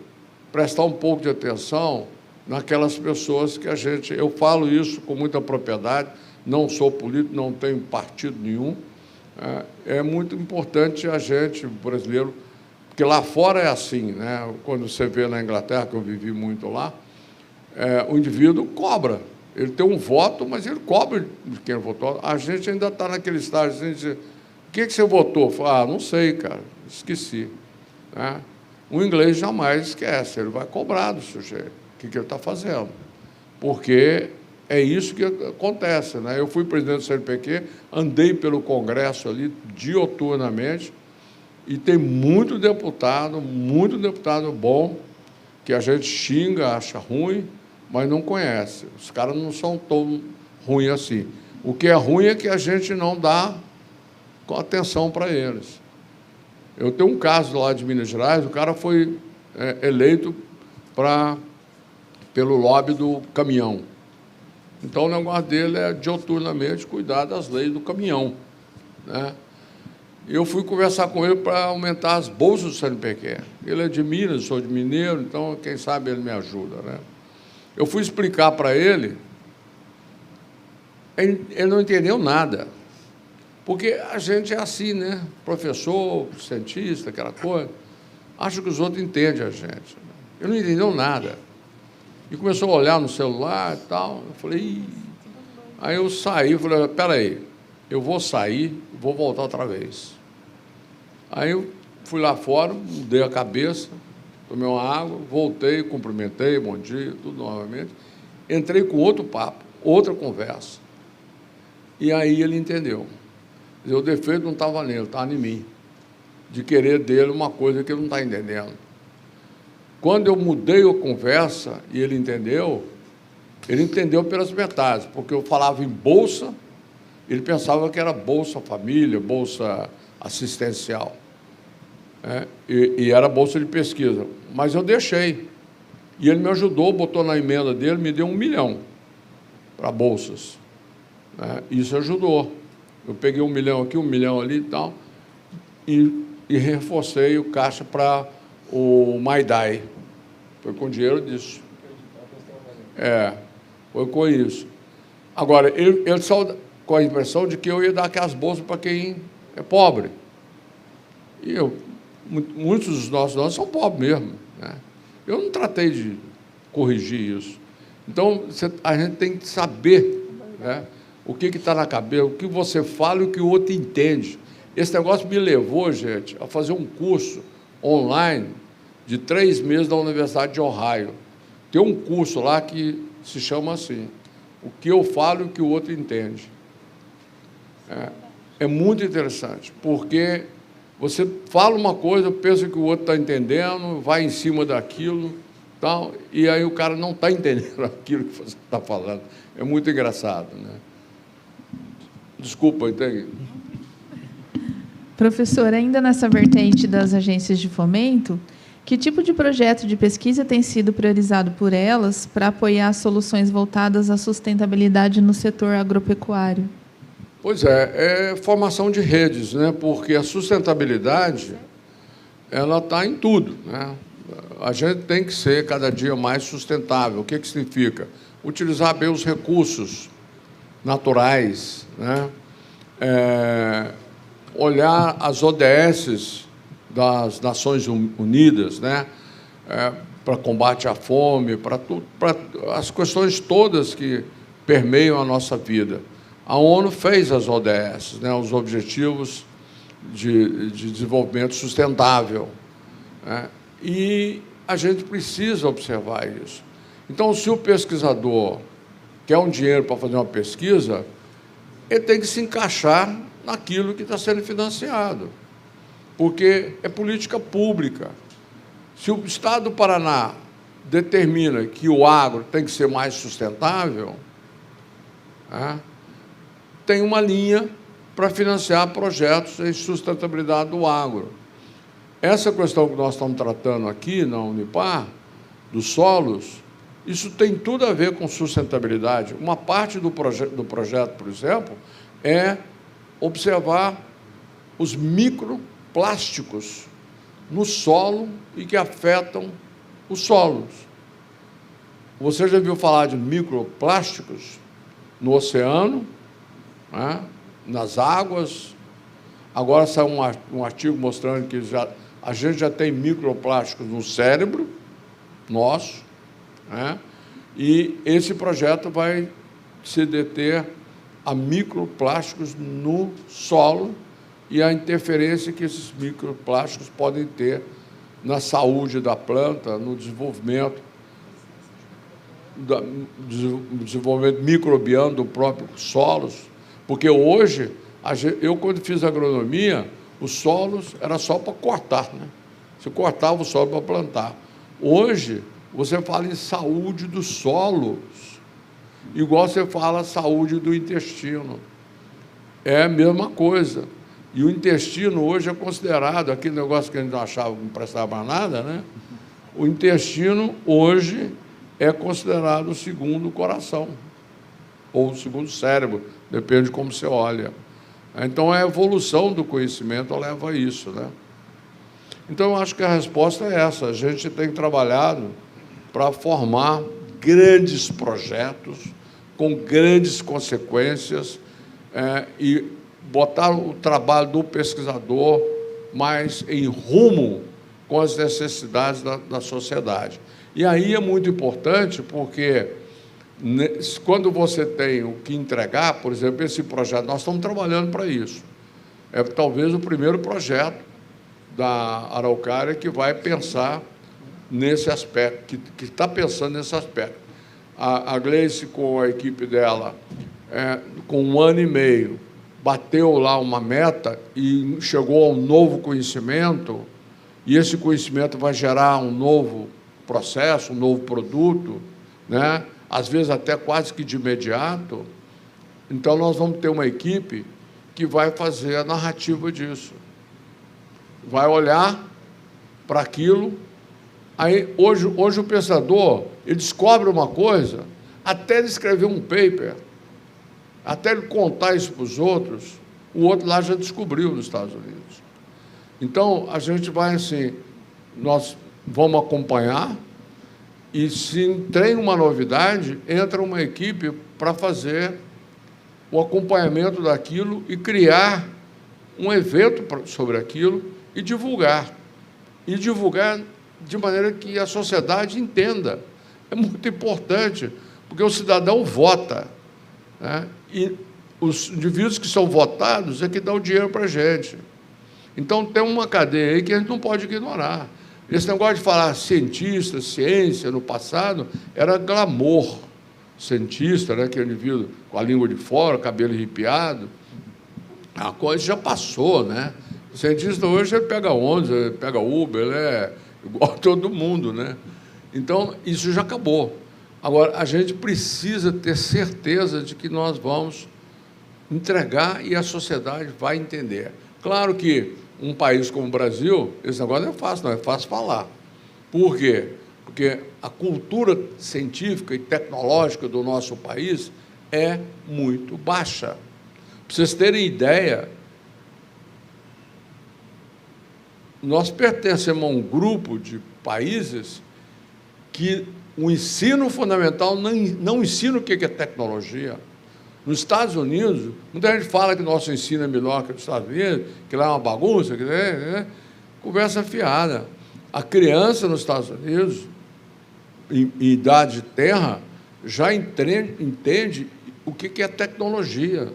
[SPEAKER 2] prestar um pouco de atenção naquelas pessoas que eu falo isso com muita propriedade, não sou político, não tenho partido nenhum. É muito importante a gente, brasileiro, porque lá fora é assim, né? Quando você vê na Inglaterra, que eu vivi muito lá, o indivíduo cobra. Ele tem um voto, mas ele cobra de quem votou. A gente ainda está naquele estágio assim, de dizer: o que você votou? Fala: não sei, cara, esqueci, né? O inglês jamais esquece, ele vai cobrar do sujeito o que ele está fazendo, porque é isso que acontece, né? Eu fui presidente do CNPq, andei pelo Congresso ali dioturnamente, e tem muito deputado bom, que a gente xinga, acha ruim, mas não conhece. Os caras não são tão ruins assim. O que é ruim é que a gente não dá atenção para eles. Eu tenho um caso lá de Minas Gerais, o cara foi eleito pelo lobby do caminhão. Então, o negócio dele é, dioturnamente, cuidar das leis do caminhão, né? Eu fui conversar com ele para aumentar as bolsas do CNPq. Ele é de Minas, sou de Mineiro, então, quem sabe, ele me ajuda, né? Eu fui explicar para ele, ele não entendeu nada, porque a gente é assim, né? Professor, cientista, aquela coisa, acha que os outros entendem a gente. Ele não entendeu nada. E começou a olhar no celular e tal. Eu falei: ih. Aí eu saí, falei: espera aí, eu vou sair e vou voltar outra vez. Aí eu fui lá fora, mudei a cabeça, tomei uma água, voltei, cumprimentei, bom dia, tudo novamente. Entrei com outro papo, outra conversa. E aí ele entendeu. Quer dizer, o defeito não estava nele, estava em mim, de querer dele uma coisa que ele não está entendendo. Quando eu mudei a conversa e ele entendeu pelas metades, porque eu falava em bolsa, ele pensava que era Bolsa Família, Bolsa Assistencial, e era bolsa de pesquisa, mas eu deixei. E ele me ajudou, botou na emenda dele, me deu 1 milhão para bolsas, né? Isso ajudou. Eu peguei 1 milhão aqui, 1 milhão ali e tal, e reforcei o caixa para o Maidai. Foi com dinheiro disso. Foi com isso. Agora, ele só com a impressão de que eu ia dar aquelas bolsas para quem é pobre. E muitos dos nossos donos são pobres mesmo, né? Eu não tratei de corrigir isso. Então, a gente tem que saber, né, o que está na cabeça, o que você fala e o que o outro entende. Esse negócio me levou, gente, a fazer um curso online de 3 meses da Universidade de Ohio. Tem um curso lá que se chama assim, o que eu falo e o que o outro entende. É muito interessante, porque você fala uma coisa, pensa que o outro está entendendo, vai em cima daquilo, tal, e aí o cara não está entendendo aquilo que você está falando. É muito engraçado, né? Desculpa, entendi.
[SPEAKER 3] Professor, ainda nessa vertente das agências de fomento, que tipo de projeto de pesquisa tem sido priorizado por elas para apoiar soluções voltadas à sustentabilidade no setor agropecuário?
[SPEAKER 2] Pois é formação de redes, né? Porque a sustentabilidade ela está em tudo, né? A gente tem que ser cada dia mais sustentável. O que significa? Utilizar bem os recursos naturais, né? Olhar as ODS das Nações Unidas, né? Para combate à fome, para as questões todas que permeiam a nossa vida. A ONU fez as ODS, né? Os Objetivos de Desenvolvimento Sustentável, né? E a gente precisa observar isso. Então, se o pesquisador quer um dinheiro para fazer uma pesquisa, ele tem que se encaixar naquilo que está sendo financiado, porque é política pública. Se o Estado do Paraná determina que o agro tem que ser mais sustentável, né, tem uma linha para financiar projetos em sustentabilidade do agro. Essa questão que nós estamos tratando aqui na Unipar, dos solos, isso tem tudo a ver com sustentabilidade. Uma parte do projeto, por exemplo, é observar os microplásticos no solo e que afetam os solos. Você já viu falar de microplásticos no oceano, né, nas águas? Agora saiu um artigo mostrando que a gente já tem microplásticos no cérebro nosso, né? E esse projeto vai se deter a microplásticos no solo e a interferência que esses microplásticos podem ter na saúde da planta, no desenvolvimento microbiano do próprio solos, porque hoje, eu quando fiz agronomia, os solos era só para cortar, né? Você cortava o solo para plantar. Hoje, você fala em saúde dos solos, igual você fala saúde do intestino. É a mesma coisa. E o intestino hoje é considerado, aquele negócio que a gente não achava que não prestava mais nada, né? O intestino hoje é considerado o segundo coração, ou o segundo cérebro, depende de como você olha. Então, a evolução do conhecimento leva a isso, né? Então, eu acho que a resposta é essa. A gente tem trabalhado para formar grandes projetos com grandes consequências e botar o trabalho do pesquisador mais em rumo com as necessidades da sociedade. E aí é muito importante, porque quando você tem o que entregar, por exemplo, esse projeto, nós estamos trabalhando para isso. É talvez o primeiro projeto da Araucária que vai pensar nesse aspecto, que está pensando nesse aspecto. A Gleice, com a equipe dela, com 1 ano e meio, bateu lá uma meta e chegou a um novo conhecimento, e esse conhecimento vai gerar um novo processo, um novo produto, né? Às vezes até quase que de imediato. Então, nós vamos ter uma equipe que vai fazer a narrativa disso. Vai olhar para aquilo. Aí, hoje o pensador, ele descobre uma coisa, até ele escrever um paper, até ele contar isso para os outros, o outro lá já descobriu nos Estados Unidos. Então, a gente vai assim, nós vamos acompanhar, e se tem uma novidade, entra uma equipe para fazer o acompanhamento daquilo e criar um evento sobre aquilo e divulgar. E divulgar de maneira que a sociedade entenda. É muito importante, porque o cidadão vota, né? E os indivíduos que são votados é que dão o dinheiro para a gente. Então, tem uma cadeia aí que a gente não pode ignorar. Esse negócio de falar cientista, ciência, no passado, era glamour. Cientista, né, aquele indivíduo com a língua de fora, cabelo arrepiado, a coisa já passou, né? O cientista hoje ele pega ônibus, ele pega Uber, ele é igual a todo mundo, né? Então, isso já acabou. Agora, a gente precisa ter certeza de que nós vamos entregar e a sociedade vai entender. Claro que um país como o Brasil, esse negócio não é fácil, não é fácil falar. Por quê? Porque a cultura científica e tecnológica do nosso país é muito baixa. Para vocês terem ideia, nós pertencemos a um grupo de países que o ensino fundamental não ensina o que é tecnologia. Nos Estados Unidos, muita gente fala que nosso ensino é melhor que os Estados Unidos, que lá é uma bagunça, que conversa fiada. A criança nos Estados Unidos, em idade de terra, já entende o que é tecnologia.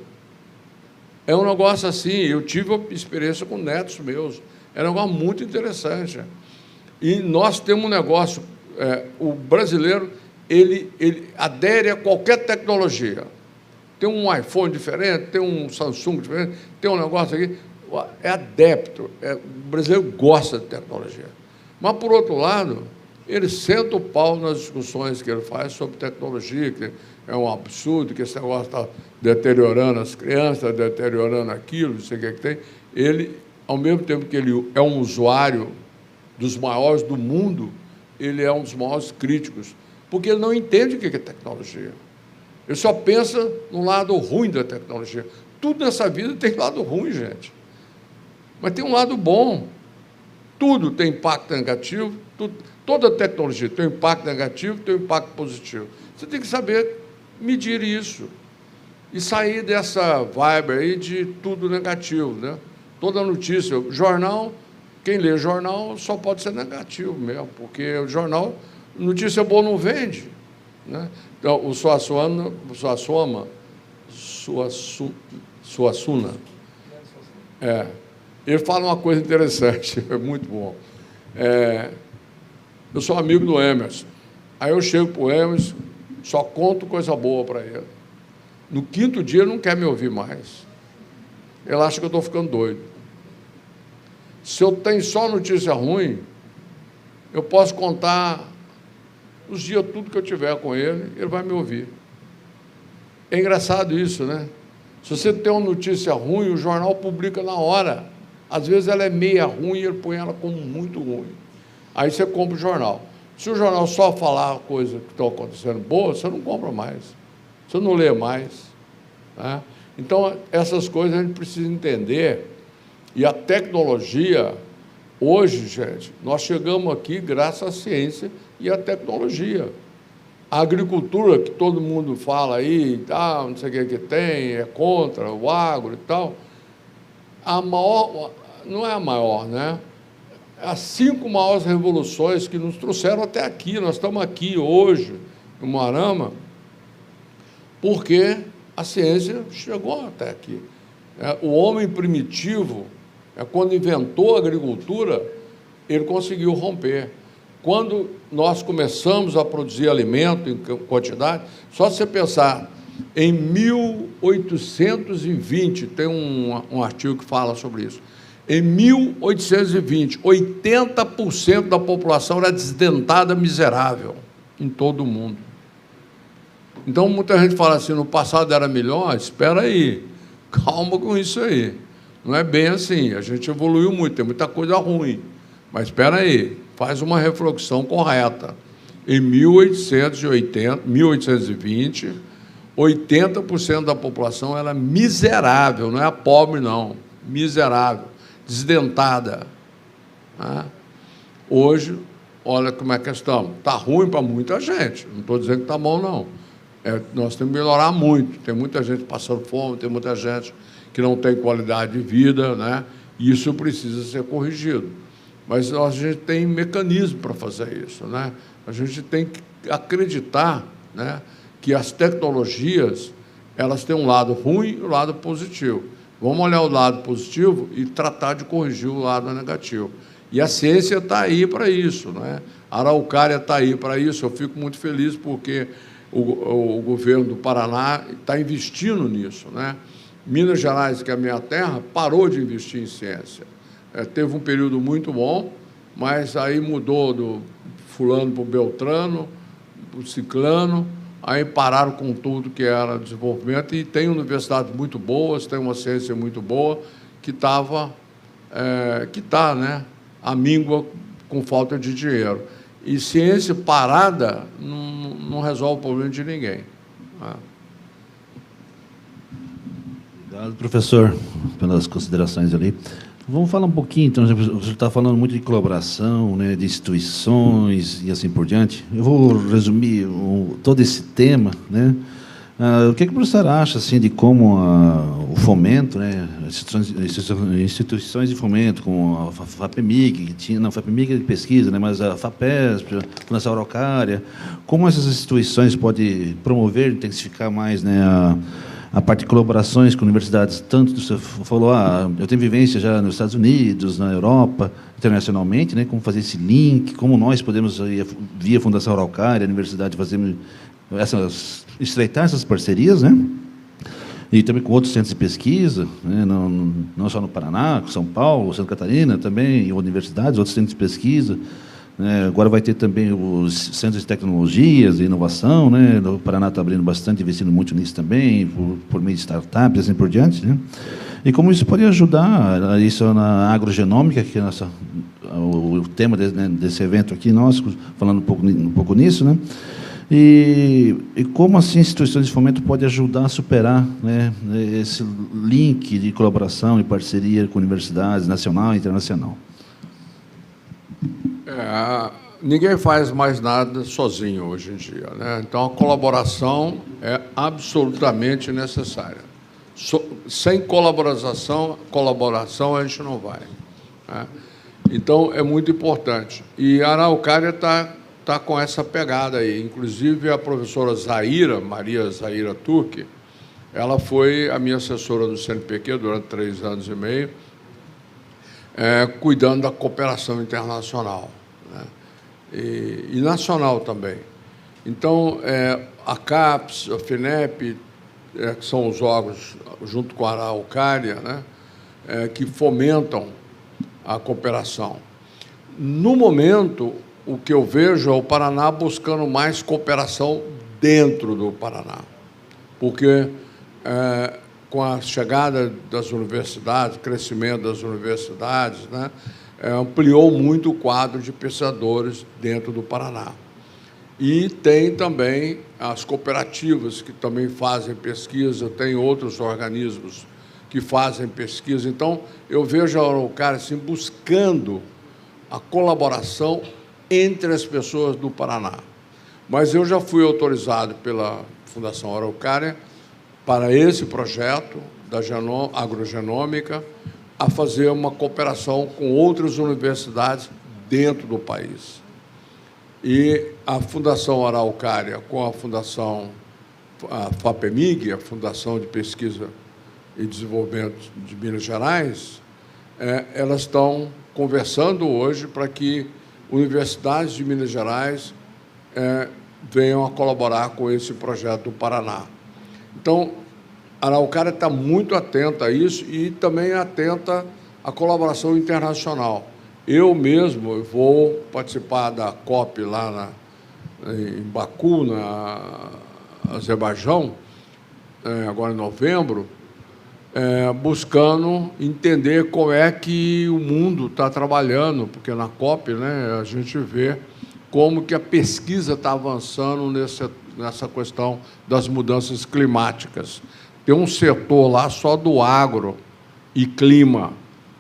[SPEAKER 2] É um negócio assim, eu tive experiência com netos meus, é um negócio muito interessante. E nós temos um negócio, o brasileiro, ele adere a qualquer tecnologia. Tem um iPhone diferente, tem um Samsung diferente, tem um negócio aqui, é adepto, o brasileiro gosta de tecnologia. Mas, por outro lado, ele senta o pau nas discussões que ele faz sobre tecnologia, que é um absurdo, que esse negócio está deteriorando as crianças, está deteriorando aquilo, não sei o que tem. Ele, ao mesmo tempo que ele é um usuário dos maiores do mundo, ele é um dos maiores críticos, porque ele não entende o que é tecnologia. Ele só pensa no lado ruim da tecnologia. Tudo nessa vida tem lado ruim, gente. Mas tem um lado bom. Tudo tem impacto negativo, toda tecnologia tem um impacto negativo, tem um impacto positivo. Você tem que saber medir isso e sair dessa vibe aí de tudo negativo, né? Toda notícia, jornal, quem lê jornal só pode ser negativo mesmo, porque o jornal, notícia boa não vende, né? Então, o Suassuna, ele fala uma coisa interessante, é muito bom. Eu sou amigo do Emerson. Aí eu chego para o Emerson, só conto coisa boa para ele. No 5º dia, ele não quer me ouvir mais. Ele acha que eu estou ficando doido. Se eu tenho só notícia ruim, eu posso contar os dias tudo que eu tiver com ele, ele vai me ouvir. É engraçado isso, né? Se você tem uma notícia ruim, o jornal publica na hora. Às vezes ela é meia ruim e ele põe ela como muito ruim. Aí você compra o jornal. Se o jornal só falar coisas que estão acontecendo boas, você não compra mais. Você não lê mais. Né? Então, essas coisas a gente precisa entender. E a tecnologia, hoje, gente, nós chegamos aqui graças à ciência e à tecnologia. A agricultura, que todo mundo fala aí, não sei o que tem, é contra o agro e tal, a maior, não é a maior, né? As 5 maiores revoluções que nos trouxeram até aqui, nós estamos aqui hoje, no Moarama, porque a ciência chegou até aqui. O homem primitivo, quando inventou a agricultura, ele conseguiu romper. Quando nós começamos a produzir alimento em quantidade, só se você pensar, em 1820, tem um artigo que fala sobre isso, em 1820, 80% da população era desdentada, miserável, em todo o mundo. Então, muita gente fala assim, no passado era melhor, espera aí, calma com isso aí. Não é bem assim, a gente evoluiu muito, tem muita coisa ruim, mas espera aí, faz uma reflexão correta. Em 1820, 80% da população era miserável, não é pobre, não, miserável, desdentada. Hoje, olha como é que estamos. Está ruim para muita gente, não estou dizendo que está bom, não. Nós temos que melhorar muito. Tem muita gente passando fome, tem muita gente que não tem qualidade de vida, né? E isso precisa ser corrigido. Mas a gente tem mecanismo para fazer isso, né? A gente tem que acreditar, né, que as tecnologias, elas têm um lado ruim e um lado positivo. Vamos olhar o lado positivo e tratar de corrigir o lado negativo. E a ciência está aí para isso, né? A Araucária está aí para isso. Eu fico muito feliz porque o governo do Paraná está investindo nisso, né? Minas Gerais, que é a minha terra, parou de investir em ciência. Teve um período muito bom, mas aí mudou do fulano para o Beltrano, para o Ciclano, aí pararam com tudo que era desenvolvimento, e tem universidades muito boas, tem uma ciência muito boa, que está, né, à míngua com falta de dinheiro. E ciência parada não resolve o problema de ninguém.
[SPEAKER 4] Obrigado, professor, pelas considerações ali. Vamos falar um pouquinho, então, você está falando muito de colaboração, né, de instituições e assim por diante. Eu vou resumir todo esse tema, né? O que o professor acha assim, de como o fomento, né, instituições de fomento, como a FAPEMIG, que tinha, não, a FAPEMIG é de pesquisa, né, mas a FAPESP, a Fundação Araucária, como essas instituições podem promover, intensificar mais, né, a parte de colaborações com universidades, tanto você falou, eu tenho vivência já nos Estados Unidos, na Europa, internacionalmente, né, como fazer esse link, como nós podemos, via Fundação Araucária, a universidade, fazer estreitar essas parcerias, né, e também com outros centros de pesquisa, né, não só no Paraná, São Paulo, Santa Catarina também, e universidades, outros centros de pesquisa. Agora vai ter também os centros de tecnologias e inovação, né? O Paraná está abrindo bastante, investindo muito nisso também, por meio de startups e assim por diante, né? E como isso pode ajudar, isso na agrogenômica, que é o tema desse evento aqui nosso, falando um pouco nisso, né? E como assim instituições de fomento podem ajudar a superar, né, esse link de colaboração e parceria com universidades nacional e internacional.
[SPEAKER 2] Ninguém faz mais nada sozinho hoje em dia, né? Então, a colaboração é absolutamente necessária. Sem colaboração a gente não vai, né? Então, é muito importante. E a Araucária está com essa pegada aí. Inclusive, a professora Maria Zaira Turque, ela foi a minha assessora do CNPq durante 3 anos e meio, cuidando da cooperação internacional, né? E nacional também. Então, a CAPES, a FINEP, que são os órgãos, junto com a Araucária, né, que fomentam a cooperação. No momento, o que eu vejo é o Paraná buscando mais cooperação dentro do Paraná, porque com a chegada das universidades, crescimento das universidades, né, ampliou muito o quadro de pesquisadores dentro do Paraná. E tem também as cooperativas, que também fazem pesquisa, tem outros organismos que fazem pesquisa. Então, eu vejo a Araucária assim, buscando a colaboração entre as pessoas do Paraná. Mas eu já fui autorizado pela Fundação Araucária para esse projeto da agrogenômica a fazer uma cooperação com outras universidades dentro do país. E a Fundação Araucária, com a FAPEMIG, a Fundação de Pesquisa e Desenvolvimento de Minas Gerais, elas estão conversando hoje para que universidades de Minas Gerais venham a colaborar com esse projeto do Paraná. Então, a Araucária está muito atenta a isso e também atenta à colaboração internacional. Eu mesmo vou participar da COP lá em Baku, na Azerbaijão, agora em novembro, buscando entender como é que o mundo está trabalhando, porque na COP, né, a gente vê como que a pesquisa está avançando nessa questão das mudanças climáticas. Tem um setor lá só do agro e clima,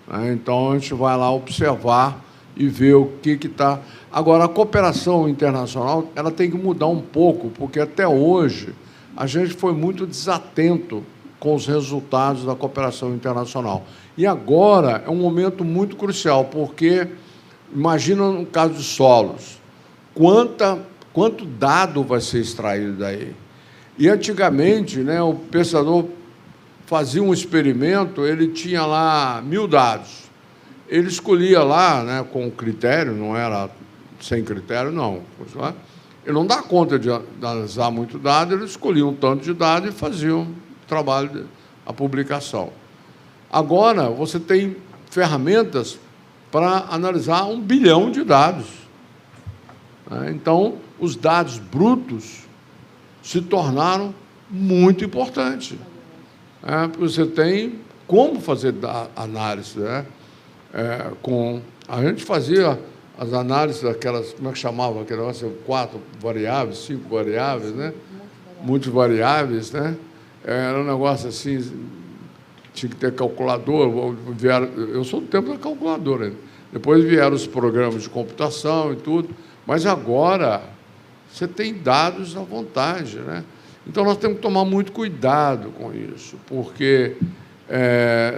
[SPEAKER 2] né? Então, a gente vai lá observar e ver o que está... Agora, a cooperação internacional ela tem que mudar um pouco, porque até hoje a gente foi muito desatento com os resultados da cooperação internacional. E agora é um momento muito crucial, porque, imagina no caso de solos, quanto dado vai ser extraído daí. E, antigamente, né, o pesquisador fazia um experimento, ele tinha lá 1000 dados. Ele escolhia lá, né, com critério, não era sem critério, não. Ele não dá conta de analisar muito dado, ele escolhia um tanto de dado e fazia um trabalho, a publicação. Agora, você tem ferramentas para analisar 1 bilhão de dados. Então, os dados brutos se tornaram muito importantes. Porque você tem como fazer análise. Né? A gente fazia as análises daquelas, como é que chamava aquele negócio? 4 variáveis, 5 variáveis, né? Multivariáveis, né? Era um negócio assim, tinha que ter calculador. Eu sou do tempo da calculadora ainda. Depois vieram os programas de computação e tudo, mas agora você tem dados à vontade, né? Então, nós temos que tomar muito cuidado com isso, porque,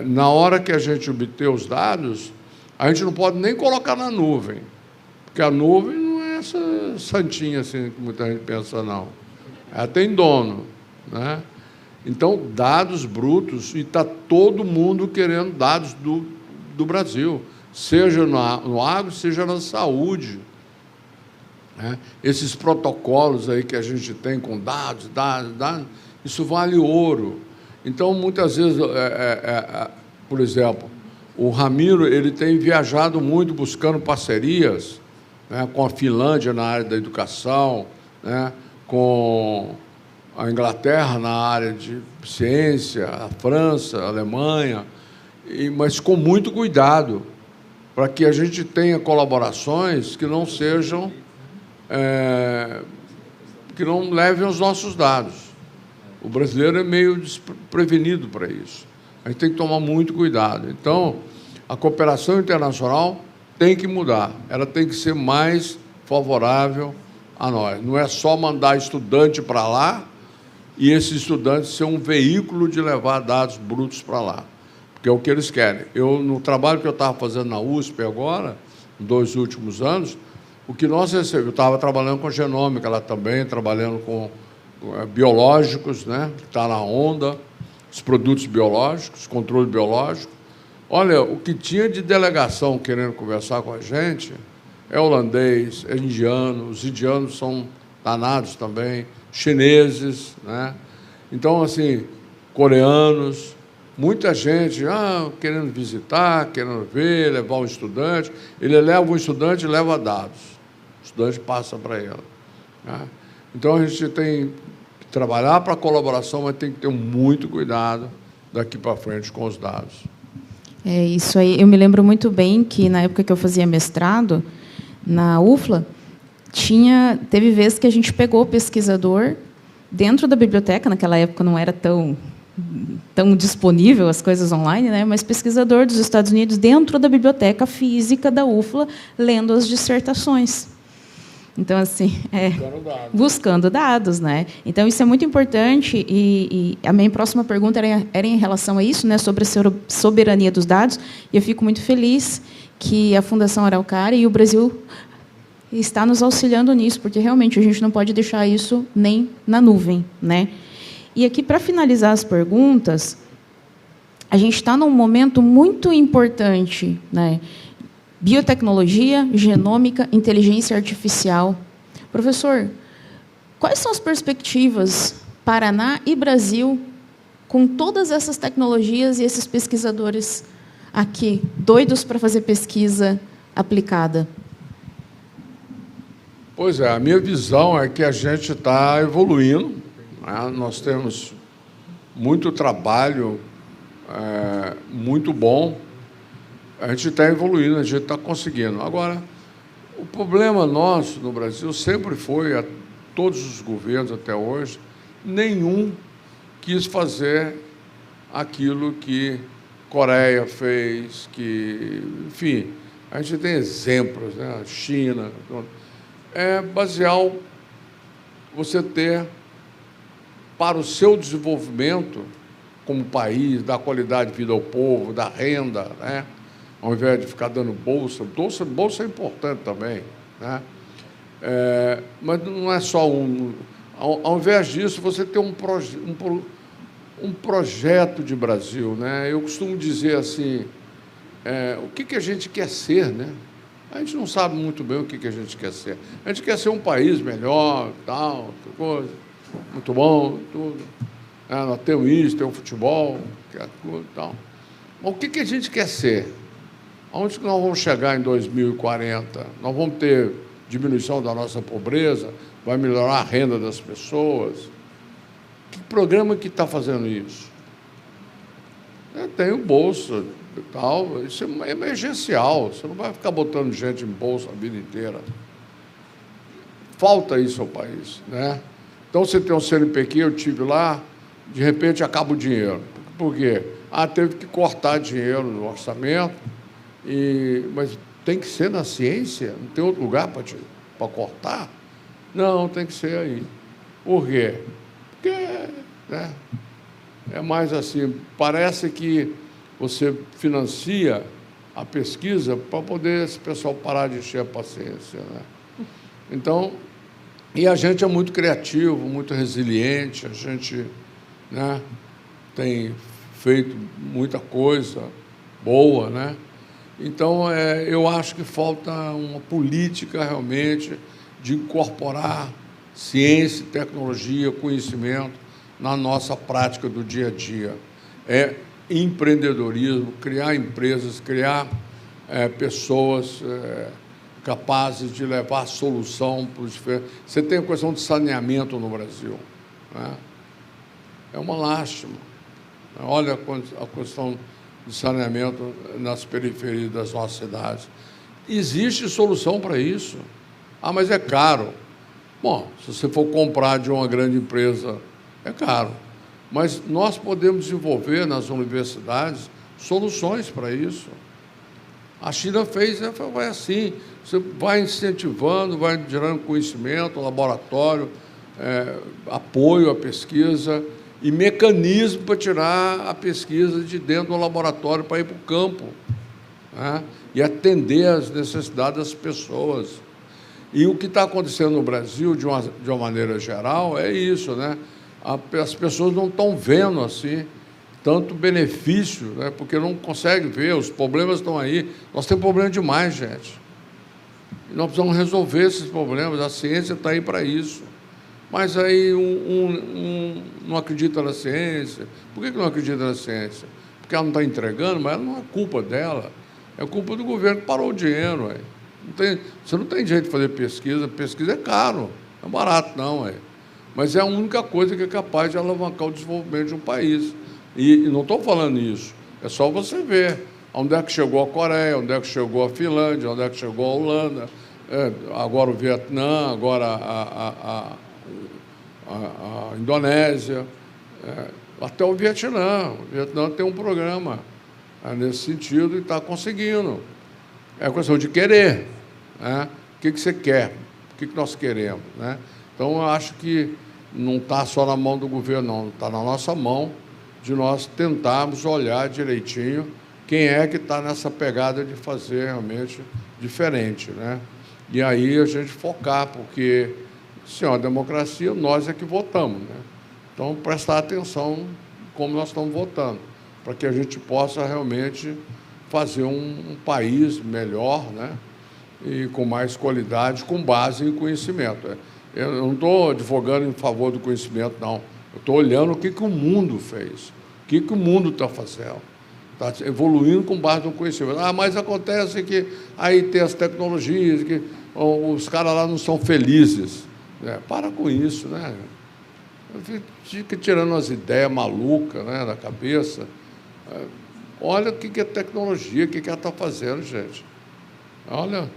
[SPEAKER 2] na hora que a gente obter os dados, a gente não pode nem colocar na nuvem, porque a nuvem não é essa santinha assim que muita gente pensa, não. Ela tem dono, né? Então, dados brutos, e está todo mundo querendo dados do Brasil, seja no agro, seja na saúde. Esses protocolos aí que a gente tem com dados, isso vale ouro. Então, muitas vezes, por exemplo, o Ramiro ele tem viajado muito buscando parcerias, né, com a Finlândia na área da educação, né, com a Inglaterra na área de ciência, a França, a Alemanha, mas com muito cuidado, para que a gente tenha colaborações que não sejam... que não levem os nossos dados. O brasileiro é meio desprevenido para isso. A gente tem que tomar muito cuidado. Então, a cooperação internacional tem que mudar. Ela tem que ser mais favorável a nós. Não é só mandar estudante para lá e esse estudante ser um veículo de levar dados brutos para lá, porque é o que eles querem. No trabalho que eu estava fazendo na USP agora, nos 2 últimos anos, o que nós recebemos, eu estava trabalhando com genômica lá também, trabalhando com biológicos, né, que está na onda, os produtos biológicos, controle biológico. Olha, o que tinha de delegação querendo conversar com a gente é holandês, é indiano, os indianos são danados também, chineses, né? Então, assim, coreanos, muita gente querendo visitar, querendo ver, levar um estudante. Ele leva um estudante e leva dados. O estudante passa para ele. Né? Então, a gente tem que trabalhar para a colaboração, mas tem que ter muito cuidado daqui para frente com os dados.
[SPEAKER 1] É isso aí. Eu me lembro muito bem que, na época que eu fazia mestrado, na UFLA, teve vezes que a gente pegou o pesquisador dentro da biblioteca, naquela época não era tão disponível as coisas online, né? Mas pesquisador dos Estados Unidos dentro da biblioteca física da UFLA, lendo as dissertações. Então, assim, buscando dados, né? Então, isso é muito importante, e a minha próxima pergunta era em relação a isso, né, sobre a soberania dos dados, e eu fico muito feliz que a Fundação Araucária e o Brasil está nos auxiliando nisso, porque realmente a gente não pode deixar isso nem na nuvem, né? E aqui, para finalizar as perguntas, a gente está num momento muito importante, né? Biotecnologia, genômica, inteligência artificial. Professor, quais são as perspectivas Paraná e Brasil com todas essas tecnologias e esses pesquisadores aqui, doidos para fazer pesquisa aplicada?
[SPEAKER 2] Pois é, a minha visão é que a gente está evoluindo, né? Nós temos muito trabalho, muito bom, a gente está evoluindo, a gente está conseguindo. Agora, o problema nosso no Brasil sempre foi, a todos os governos até hoje, nenhum quis fazer aquilo que Coreia fez, enfim, a gente tem exemplos, né? A China, é basear você ter para o seu desenvolvimento como país, dar qualidade de vida ao povo, dar renda, né? Ao invés de ficar dando bolsa. Bolsa é importante também, né? Mas não é só ao invés disso, você tem um projeto de Brasil, né? Eu costumo dizer assim, o que a gente quer ser, né? A gente não sabe muito bem o que a gente quer ser. A gente quer ser um país melhor, tal, coisa, muito bom, tudo. Nós temos isso, temos futebol, tal. Mas o que a gente quer ser? Aonde que nós vamos chegar em 2040? Nós vamos ter diminuição da nossa pobreza? Vai melhorar a renda das pessoas? Que programa que está fazendo isso? Tem o Bolsa e tal, isso é emergencial, você não vai ficar botando gente em bolsa a vida inteira. Falta isso ao país, né? Então, você tem um CNPq, eu tive lá, de repente acaba o dinheiro. Por quê? Teve que cortar dinheiro no orçamento, mas tem que ser na ciência? Não tem outro lugar para cortar? Não, tem que ser aí. Por quê? Porque, né, é mais assim, parece que você financia a pesquisa para poder esse pessoal parar de encher a paciência, né? Então, e a gente é muito criativo, muito resiliente, a gente, né, tem feito muita coisa boa, né? Então, eu acho que falta uma política realmente de incorporar ciência, tecnologia, conhecimento na nossa prática do dia a dia. Empreendedorismo, criar empresas, criar pessoas capazes de levar solução para os diferentes. Você tem a questão de saneamento no Brasil, né? É uma lástima. Olha a questão de saneamento nas periferias das nossas cidades. Existe solução para isso. Mas é caro. Bom, se você for comprar de uma grande empresa, é caro. Mas nós podemos desenvolver nas universidades soluções para isso. A China fez, vai assim, você vai incentivando, vai gerando conhecimento, laboratório, apoio à pesquisa e mecanismo para tirar a pesquisa de dentro do laboratório para ir para o campo, né? E atender às necessidades das pessoas. E o que está acontecendo no Brasil, de uma maneira geral, é isso, né? As pessoas não estão vendo assim tanto benefício, né? Porque não conseguem ver, os problemas estão aí. Nós temos problema demais, gente. E nós precisamos resolver esses problemas, a ciência está aí para isso. Mas aí não acredita na ciência. Por que não acredita na ciência? Porque ela não está entregando, mas não é culpa dela, é culpa do governo que parou o dinheiro. Você não tem jeito de fazer pesquisa é caro, não é barato não. Mas é a única coisa que é capaz de alavancar o desenvolvimento de um país. E não estou falando isso, é só você ver onde é que chegou a Coreia, onde é que chegou a Finlândia, onde é que chegou a Holanda, agora o Vietnã, agora a Indonésia, até o Vietnã. O Vietnã tem um programa nesse sentido e está conseguindo. É questão de querer, né? O que você quer? O que nós queremos, né? Então, eu acho que não está só na mão do governo, não. Está na nossa mão de nós tentarmos olhar direitinho quem é que está nessa pegada de fazer realmente diferente, né? E aí a gente focar, porque, se é uma democracia, nós é que votamos, né? Então, prestar atenção como nós estamos votando, para que a gente possa realmente fazer um país melhor, né? E com mais qualidade, com base em conhecimento. Eu não estou advogando em favor do conhecimento, não. Eu estou olhando o que o mundo fez, o que o mundo está fazendo. Está evoluindo com base no conhecimento. Mas acontece que aí tem as tecnologias, que os caras lá não são felizes. Para com isso, né? Fica tirando umas ideias malucas, né, da cabeça. Olha o que é tecnologia, o que ela está fazendo, gente. Olha,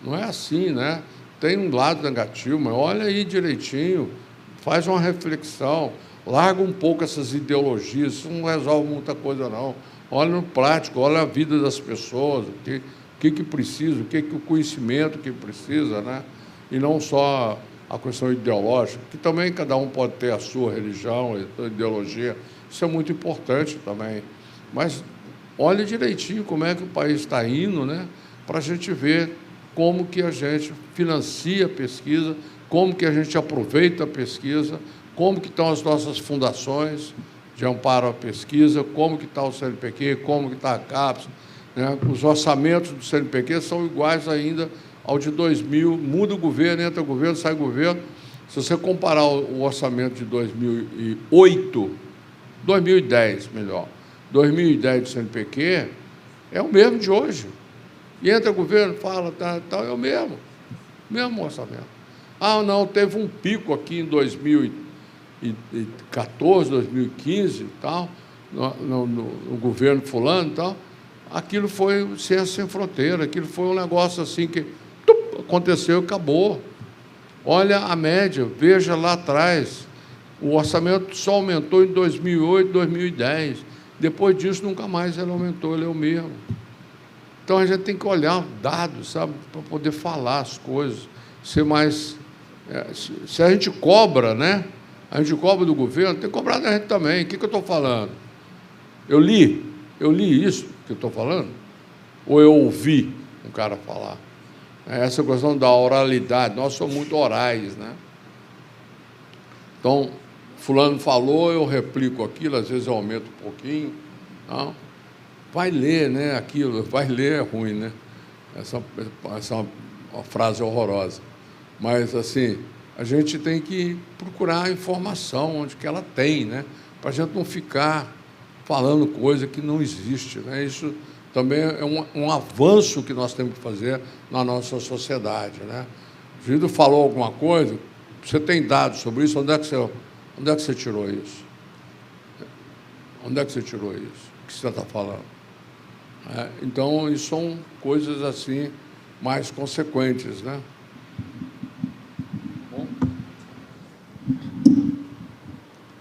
[SPEAKER 2] não é assim, né? Tem um lado negativo, mas olha aí direitinho, faz uma reflexão, larga um pouco essas ideologias, isso não resolve muita coisa, não. Olha no prático, olha a vida das pessoas, o que precisa, o conhecimento que precisa, né? E não só a questão ideológica, que também cada um pode ter a sua religião, a sua ideologia, isso é muito importante também. Mas olhe direitinho como é que o país está indo, né, para a gente ver como que a gente financia a pesquisa, como que a gente aproveita a pesquisa, como que estão as nossas fundações de amparo à pesquisa, como que está o CNPq, como que está a CAPES, né? Os orçamentos do CNPq são iguais ainda ao de 2000, muda o governo, entra o governo, sai o governo. Se você comparar o orçamento de 2008, 2010, melhor, 2010 do CNPq, é o mesmo de hoje. E entra o governo, fala, tal, é o mesmo orçamento. Ah, não, teve um pico aqui em 2014, 2015 e tal, no governo fulano e tal. Aquilo foi Ciência Sem Fronteira, aquilo foi um negócio assim que aconteceu e acabou. Olha a média, veja lá atrás, o orçamento só aumentou em 2008, 2010. Depois disso, nunca mais ele aumentou, ele é o mesmo. Então, a gente tem que olhar dados, sabe, para poder falar as coisas, ser mais... Se a gente cobra, né? A gente cobra do governo, tem que cobrar da gente também. O que eu estou falando? Eu li isso que eu estou falando? Ou eu ouvi um cara falar? Essa questão da oralidade, nós somos muito orais, né? Então, fulano falou, eu replico aquilo, às vezes eu aumento um pouquinho. Não? Vai ler, né? Aquilo, vai ler é ruim, né? Essa é uma frase horrorosa. Mas, assim, a gente tem que procurar a informação onde que ela tem, né? Para a gente não ficar falando coisa que não existe, né? Isso também é um avanço que nós temos que fazer na nossa sociedade, né? O Gildo falou alguma coisa, você tem dados sobre isso, onde é que você tirou isso? Onde é que você tirou isso? O que você está falando? Então, isso são coisas assim mais consequentes, né?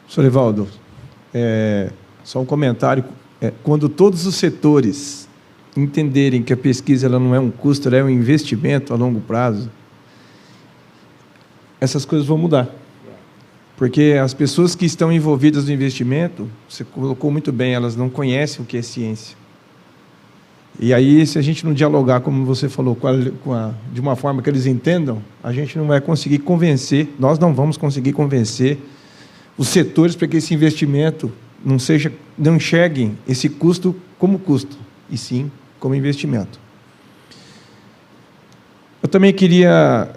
[SPEAKER 5] Senhor Evaldo, só um comentário. Quando todos os setores entenderem que a pesquisa ela não é um custo, ela é um investimento a longo prazo, essas coisas vão mudar. Porque as pessoas que estão envolvidas no investimento, você colocou muito bem, elas não conhecem o que é ciência. E aí, se a gente não dialogar, como você falou, de uma forma que eles entendam, a gente não vai conseguir convencer, nós não vamos conseguir convencer os setores para que esse investimento não enxerguem esse custo como custo, e sim como investimento. Eu também queria,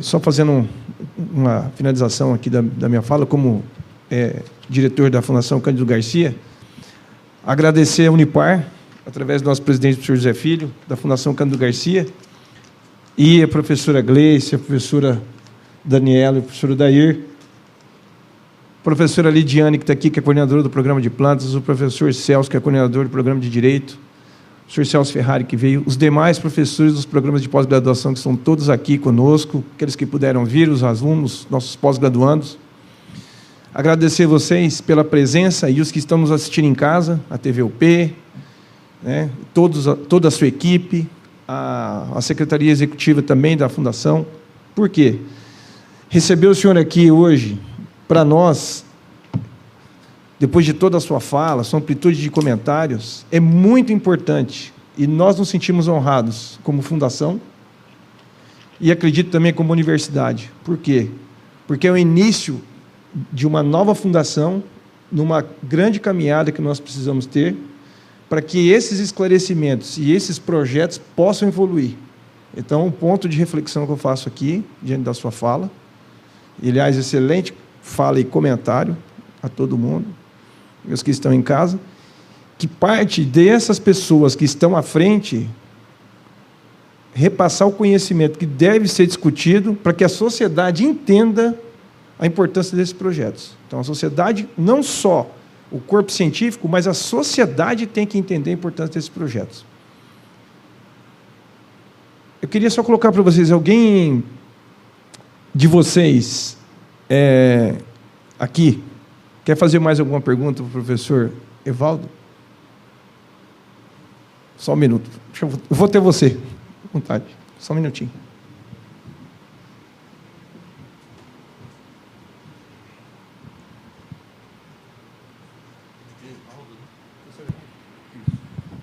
[SPEAKER 5] só fazendo uma finalização aqui da minha fala, como diretor da Fundação Cândido Garcia, agradecer a Unipar, através do nosso presidente, professor José Filho, da Fundação Cândido Garcia, e a professora Gleice, a professora Daniela e a professora Dair, a professora Lidiane, que está aqui, que é coordenadora do programa de plantas, o professor Celso, que é coordenador do programa de Direito, o professor Celso Ferrari, que veio, os demais professores dos programas de pós-graduação, que estão todos aqui conosco, aqueles que puderam vir, os alunos, nossos pós-graduandos. Agradecer vocês pela presença e os que estão nos assistindo em casa, a TVUP, né, toda a sua equipe, a Secretaria Executiva também da Fundação. Por quê? Receber o senhor aqui hoje, para nós, depois de toda a sua fala, sua amplitude de comentários, é muito importante. E nós nos sentimos honrados como Fundação e acredito também como universidade. Por quê? Porque é o início de uma nova fundação, numa grande caminhada que nós precisamos ter, para que esses esclarecimentos e esses projetos possam evoluir. Então, um ponto de reflexão que eu faço aqui, diante da sua fala, e, aliás, excelente fala e comentário a todo mundo, e os que estão em casa, que parte dessas pessoas que estão à frente repassar o conhecimento que deve ser discutido para que a sociedade entenda a importância desses projetos. Então, a sociedade, não só o corpo científico, mas a sociedade tem que entender a importância desses projetos. Eu queria só colocar para vocês, alguém de vocês aqui quer fazer mais alguma pergunta para o professor Evaldo? Só um minuto. Eu vou ter você. À vontade. Só um minutinho.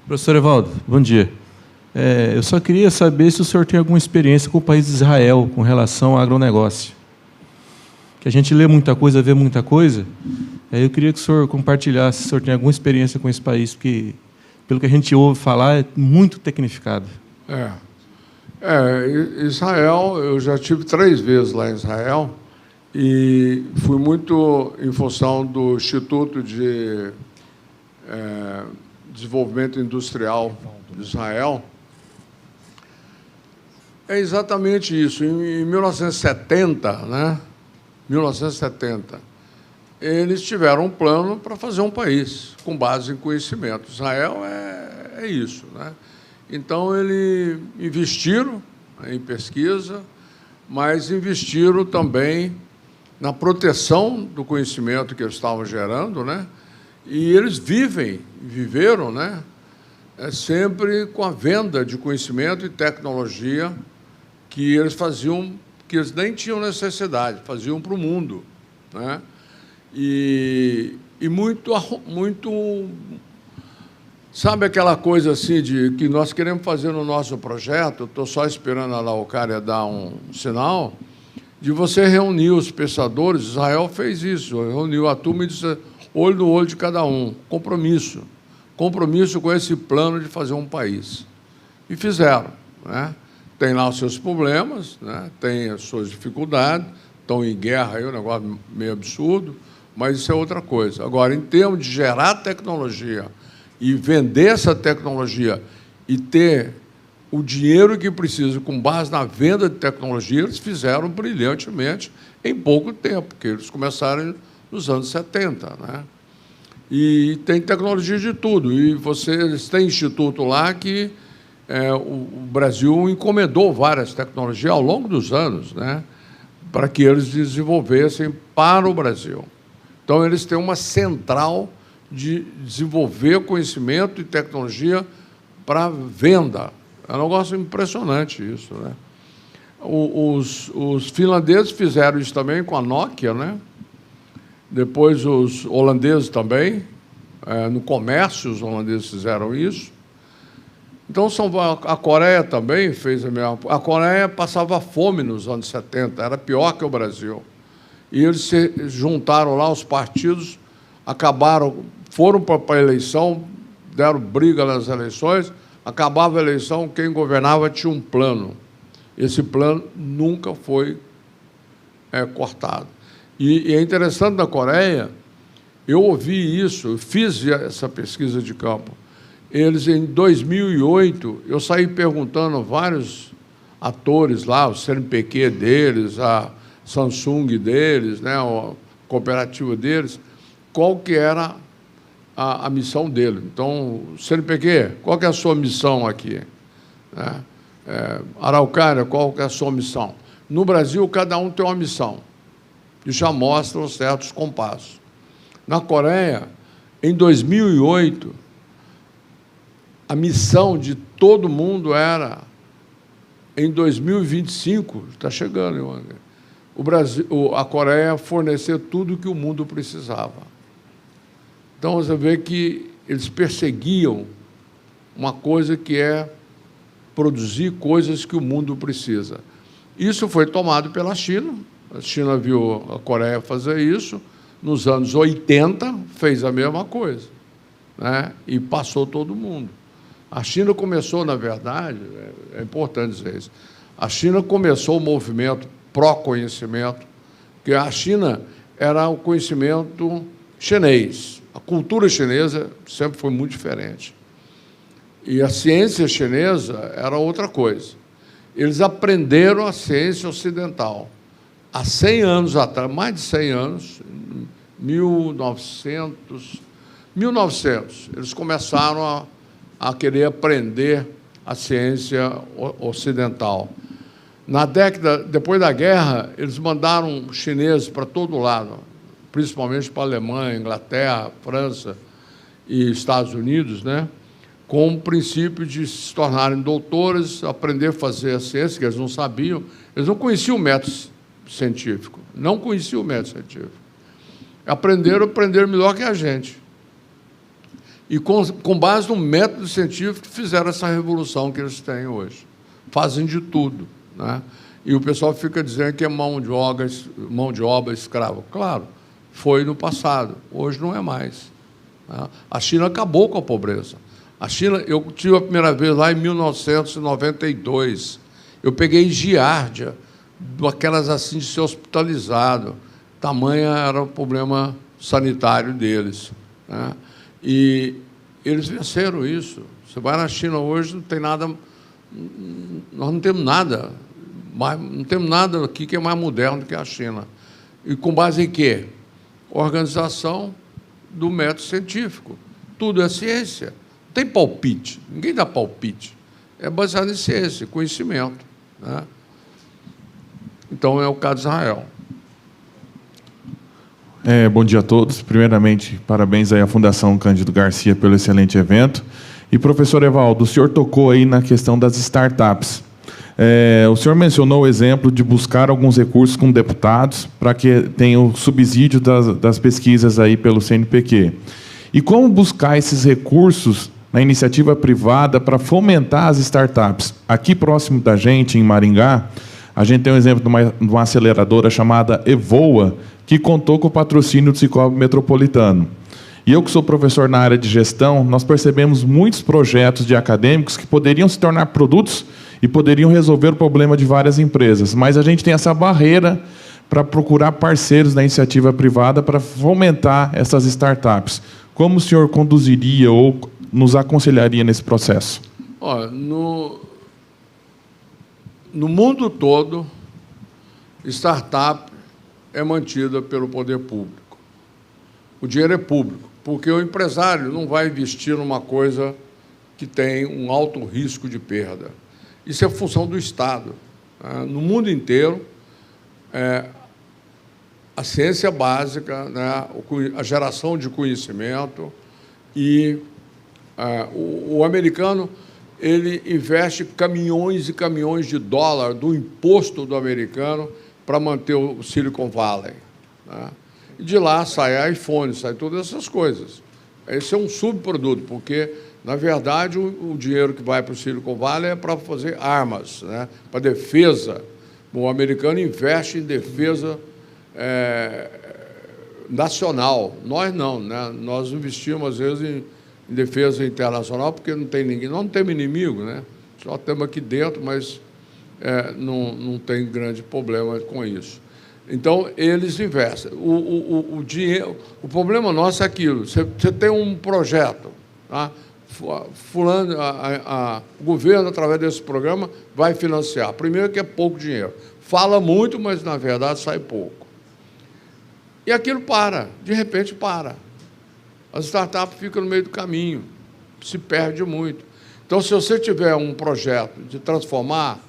[SPEAKER 6] Professor Evaldo, bom dia. Eu só queria saber se o senhor tem alguma experiência com o país de Israel com relação ao agronegócio. Que a gente lê muita coisa, vê muita coisa. Eu queria que o senhor compartilhasse se o senhor tem alguma experiência com esse país, porque, pelo que a gente ouve falar, é muito tecnificado.
[SPEAKER 2] Israel, eu já tive 3 vezes lá em Israel e fui muito em função do Instituto de Desenvolvimento Industrial de Israel. É exatamente isso. Em 1970, né? 1970, eles tiveram um plano para fazer um país com base em conhecimento. Israel é isso, né? Então, eles investiram em pesquisa, mas investiram também na proteção do conhecimento que eles estavam gerando, né? E eles viveram, né? Sempre com a venda de conhecimento e tecnologia que eles faziam, que eles nem tinham necessidade, faziam para o mundo, né? E muito, sabe aquela coisa assim de que nós queremos fazer no nosso projeto, estou só esperando a Araucária dar um sinal, de você reunir os pensadores. Israel fez isso, reuniu a turma e disse, olho no olho de cada um, compromisso com esse plano de fazer um país. E fizeram, né? Tem lá os seus problemas, né? Tem as suas dificuldades, estão em guerra, aí, um negócio meio absurdo, mas isso é outra coisa. Agora, em termos de gerar tecnologia e vender essa tecnologia e ter o dinheiro que precisa com base na venda de tecnologia, eles fizeram brilhantemente em pouco tempo, porque eles começaram nos anos 70, né? E tem tecnologia de tudo. E eles têm instituto lá que o Brasil encomendou várias tecnologias ao longo dos anos, né, para que eles desenvolvessem para o Brasil. Então, eles têm uma central de desenvolver conhecimento e tecnologia para venda. É um negócio impressionante isso, né? Os finlandeses fizeram isso também com a Nokia, né? Depois os holandeses também, no comércio os holandeses fizeram isso. Então, a Coreia também fez a mesma... A Coreia passava fome nos anos 70, era pior que o Brasil. E eles se juntaram lá, os partidos, foram para a eleição, deram briga nas eleições, acabava a eleição, quem governava tinha um plano. Esse plano nunca foi cortado. E é interessante na Coreia, eu ouvi isso, eu fiz essa pesquisa de campo. Eles, em 2008, eu saí perguntando a vários atores lá, o CNPq deles, a Samsung deles, né, a cooperativa deles, qual que era a missão dele. Então, CNPq, qual que é a sua missão aqui? Né? Araucária, qual que é a sua missão? No Brasil, cada um tem uma missão, e já mostram certos compassos. Na Coreia, em 2008, a missão de todo mundo era, em 2025, está chegando, a Coreia fornecer tudo o que o mundo precisava. Então, você vê que eles perseguiam uma coisa que é produzir coisas que o mundo precisa. Isso foi tomado pela China. A China viu a Coreia fazer isso. Nos anos 80, fez a mesma coisa, né? E passou todo mundo. A China começou, na verdade, é importante dizer isso, a China começou o movimento pró-conhecimento, porque a China era o conhecimento chinês. A cultura chinesa sempre foi muito diferente. E a ciência chinesa era outra coisa. Eles aprenderam a ciência ocidental. Há 100 anos atrás, mais de 100 anos, 1900, eles começaram a querer aprender a ciência ocidental. Na década, depois da guerra, eles mandaram chineses para todo lado, principalmente para a Alemanha, Inglaterra, França e Estados Unidos, né, com o princípio de se tornarem doutores, aprender a fazer a ciência, que eles não sabiam, eles não conheciam o método científico, aprenderam melhor que a gente. E, com base no método científico, fizeram essa revolução que eles têm hoje. Fazem de tudo, né? E o pessoal fica dizendo que é mão de obra escrava. Claro, foi no passado, hoje não é mais, né? A China acabou com a pobreza. A China, eu tive a primeira vez lá em 1992. Eu peguei giardia, aquelas assim de ser hospitalizado. Tamanha era o problema sanitário deles, né? E eles venceram isso. Você vai na China hoje, não tem nada, nós não temos nada, não temos nada aqui que é mais moderno do que a China. E com base em quê? Organização do método científico. Tudo é ciência. Não tem palpite, ninguém dá palpite. É baseado em ciência, conhecimento, né? Então, é o caso de Israel.
[SPEAKER 7] Bom dia a todos. Primeiramente, parabéns aí à Fundação Cândido Garcia pelo excelente evento. E, professor Evaldo, o senhor tocou aí na questão das startups. O senhor mencionou o exemplo de buscar alguns recursos com deputados para que tenha o subsídio das pesquisas aí pelo CNPq. E como buscar esses recursos na iniciativa privada para fomentar as startups? Aqui próximo da gente, em Maringá, a gente tem um exemplo de uma aceleradora chamada Evoa, que contou com o patrocínio do Cicobi Metropolitano. E eu, que sou professor na área de gestão, nós percebemos muitos projetos de acadêmicos que poderiam se tornar produtos e poderiam resolver o problema de várias empresas. Mas a gente tem essa barreira para procurar parceiros da iniciativa privada para fomentar essas startups. Como o senhor conduziria ou nos aconselharia nesse processo?
[SPEAKER 2] No mundo todo, startup é mantida pelo poder público. O dinheiro é público, porque o empresário não vai investir numa coisa que tem um alto risco de perda. Isso é função do Estado. No mundo inteiro, a ciência básica, né, a geração de conhecimento, e o americano, ele investe caminhões e caminhões de dólar do imposto do americano para manter o Silicon Valley, né? E de lá sai iPhone, sai todas essas coisas. Esse é um subproduto, porque, na verdade, o dinheiro que vai para o Silicon Valley é para fazer armas, né? Para defesa. O americano investe em defesa nacional. Nós não, né? Nós investimos, às vezes, em defesa internacional, porque não tem ninguém, nós não temos inimigo, né? Só temos aqui dentro, mas não tem grande problema com isso. Então, eles investem. O dinheiro, o problema nosso é aquilo: você tem um projeto, tá? Fulano, o governo, através desse programa, vai financiar. Primeiro que é pouco dinheiro. Fala muito, mas, na verdade, sai pouco. E aquilo para, de repente para. As startups ficam no meio do caminho, se perde muito. Então, se você tiver um projeto de transformar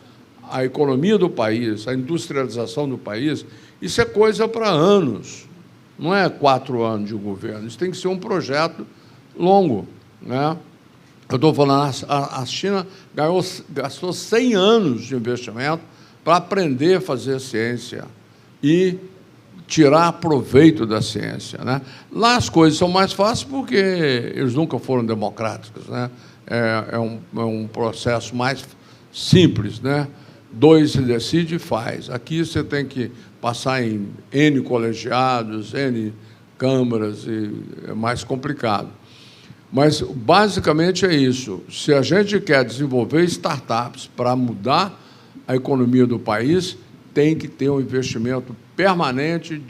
[SPEAKER 2] a economia do país, a industrialização do país, isso é coisa para anos, não é 4 anos de governo. Isso tem que ser um projeto longo, né? Eu estou falando, a China gastou 100 anos de investimento para aprender a fazer ciência e tirar proveito da ciência, né? Lá as coisas são mais fáceis porque eles nunca foram democráticos, né? É um processo mais simples, né? 2 se decide e faz. Aqui você tem que passar em N colegiados, N câmaras, e é mais complicado. Mas, basicamente, é isso. Se a gente quer desenvolver startups para mudar a economia do país, tem que ter um investimento permanente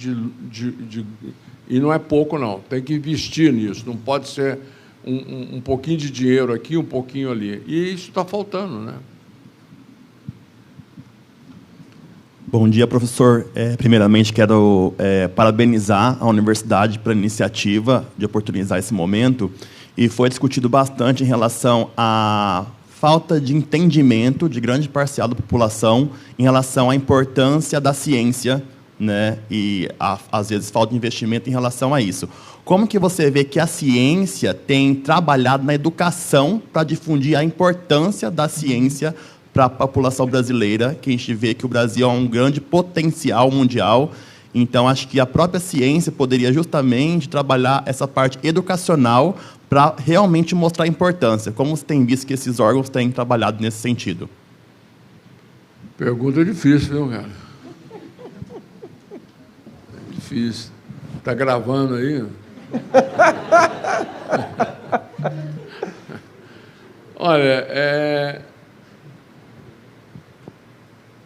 [SPEAKER 2] e não é pouco, não. Tem que investir nisso. Não pode ser um pouquinho de dinheiro aqui, um pouquinho ali. E isso está faltando, né?
[SPEAKER 8] Bom dia, professor. Primeiramente, quero parabenizar a universidade pela iniciativa de oportunizar esse momento. E foi discutido bastante em relação à falta de entendimento de grande parcial da população em relação à importância da ciência, né? E, às vezes, falta de investimento em relação a isso. Como que você vê que a ciência tem trabalhado na educação para difundir a importância da ciência para a população brasileira, que a gente vê que o Brasil é um grande potencial mundial? Então, acho que a própria ciência poderia justamente trabalhar essa parte educacional para realmente mostrar a importância? Como você tem visto que esses órgãos têm trabalhado nesse sentido?
[SPEAKER 2] Pergunta difícil, viu, cara? Difícil. Está gravando aí? Olha,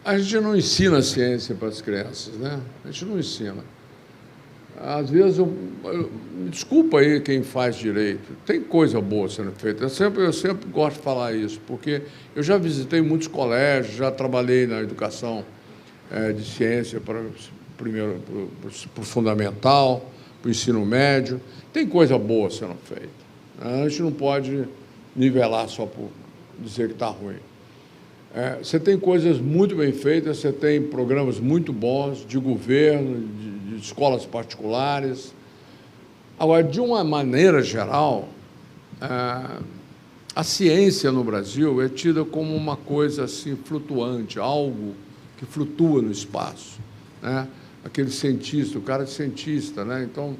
[SPEAKER 2] a gente não ensina ciência para as crianças, né? A gente não ensina. Às vezes, me desculpa aí quem faz direito, tem coisa boa sendo feita. Eu sempre gosto de falar isso, porque eu já visitei muitos colégios, já trabalhei na educação de ciência para o fundamental, para o ensino médio. Tem coisa boa sendo feita. A gente não pode nivelar só por dizer que está ruim. Você tem coisas muito bem feitas, você tem programas muito bons de governo, de escolas particulares. Agora, de uma maneira geral, a ciência no Brasil é tida como uma coisa assim flutuante, algo que flutua no espaço, né? Aquele cientista, o cara é cientista, né? Então,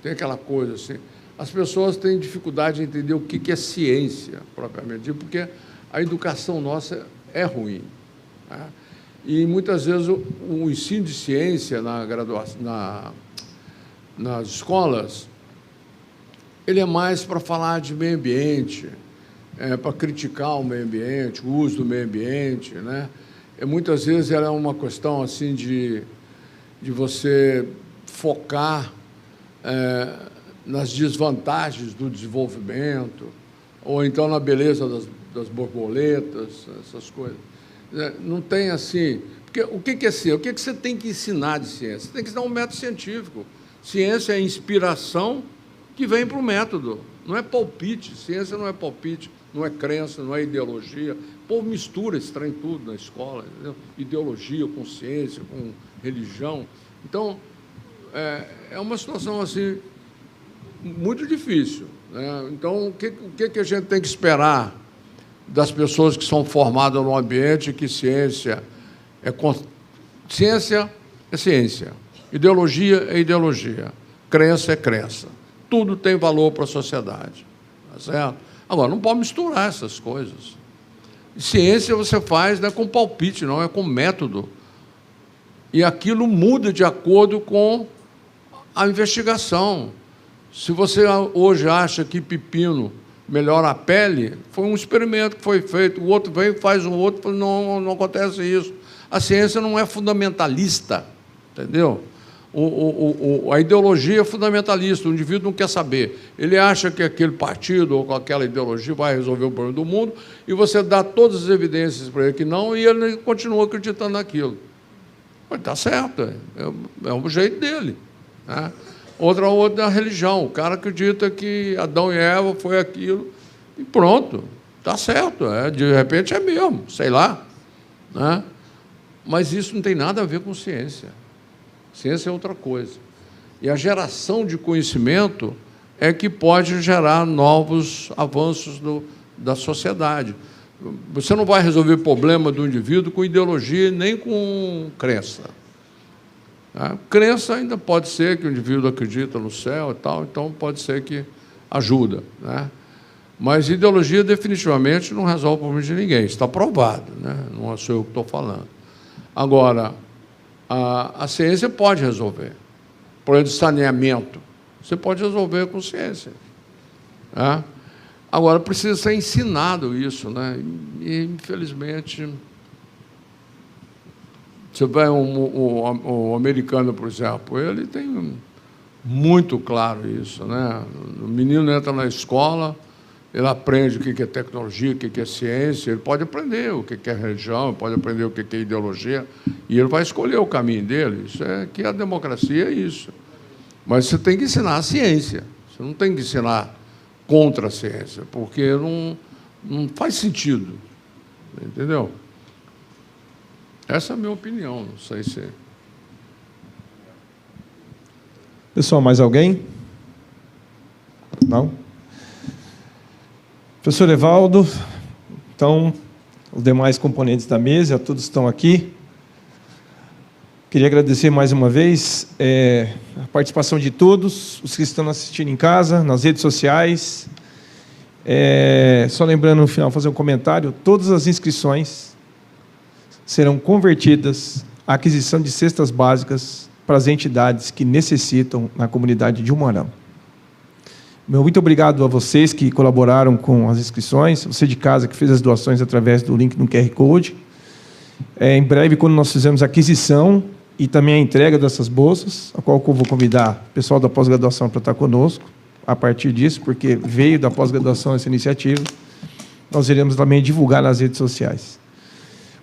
[SPEAKER 2] tem aquela coisa assim. As pessoas têm dificuldade de entender o que é ciência, propriamente dito, porque a educação nossa é ruim, né? E, muitas vezes, o ensino de ciência nas escolas, ele é mais para falar de meio ambiente, para criticar o meio ambiente, o uso do meio ambiente, né? Muitas vezes ela é uma questão assim de você focar nas desvantagens do desenvolvimento, ou então na beleza das borboletas, essas coisas. Não tem assim... Porque o que é ciência? O que você tem que ensinar de ciência? Você tem que ensinar um método científico. Ciência é inspiração que vem para o método. Não é palpite. Ciência não é palpite, não é crença, não é ideologia. O povo mistura esse trem tudo na escola, entendeu? Ideologia com ciência, com religião. Então, é uma situação assim muito difícil, né? Então, o que a gente tem que esperar das pessoas que são formadas no ambiente que ciência é ciência, ideologia é ideologia, crença é crença. Tudo tem valor para a sociedade, tá certo? Agora, não pode misturar essas coisas. Ciência você faz não é com palpite, não, é com método. E aquilo muda de acordo com a investigação. Se você hoje acha que pepino melhora a pele, foi um experimento que foi feito, o outro vem e faz um outro, não acontece isso. A ciência não é fundamentalista, entendeu? A ideologia é fundamentalista, o indivíduo não quer saber. Ele acha que aquele partido ou com aquela ideologia vai resolver o problema do mundo, e você dá todas as evidências para ele que não, e ele continua acreditando naquilo. Mas está certo, é o jeito dele, né? Outra religião, o cara acredita que Adão e Eva foi aquilo, e pronto, está certo, de repente é mesmo, sei lá, né? Mas isso não tem nada a ver com ciência. Ciência é outra coisa. E a geração de conhecimento é que pode gerar novos avanços da sociedade. Você não vai resolver o problema do indivíduo com ideologia nem com crença. A crença ainda pode ser que o indivíduo acredita no céu e tal, então pode ser que ajuda, né? Mas ideologia definitivamente não resolve o problema de ninguém, está provado, né? Não sou eu que estou falando. Agora, a ciência pode resolver. O problema de saneamento, você pode resolver com ciência, né? Agora, precisa ser ensinado isso, né? E, infelizmente... Você vai o americano, por exemplo, ele tem muito claro isso, né? O menino entra na escola, ele aprende o que é tecnologia, o que é ciência, ele pode aprender o que é religião, pode aprender o que é ideologia, e ele vai escolher o caminho dele. Isso é que a democracia é isso. Mas você tem que ensinar a ciência, você não tem que ensinar contra a ciência, porque não faz sentido, entendeu? Essa é a minha opinião, não sei se...
[SPEAKER 5] Pessoal, mais alguém? Não? Professor Evaldo, então, os demais componentes da mesa, todos estão aqui. Queria agradecer mais uma vez a participação de todos, os que estão assistindo em casa, nas redes sociais, Só lembrando no final, fazer um comentário, todas as inscrições serão convertidas à aquisição de cestas básicas para as entidades que necessitam na comunidade de Umuarama. Muito obrigado a vocês que colaboraram com as inscrições, você de casa que fez as doações através do link no QR Code. Em breve, quando nós fizermos a aquisição e também a entrega dessas bolsas, a qual eu vou convidar o pessoal da pós-graduação para estar conosco, a partir disso, porque veio da pós-graduação essa iniciativa, nós iremos também divulgar nas redes sociais.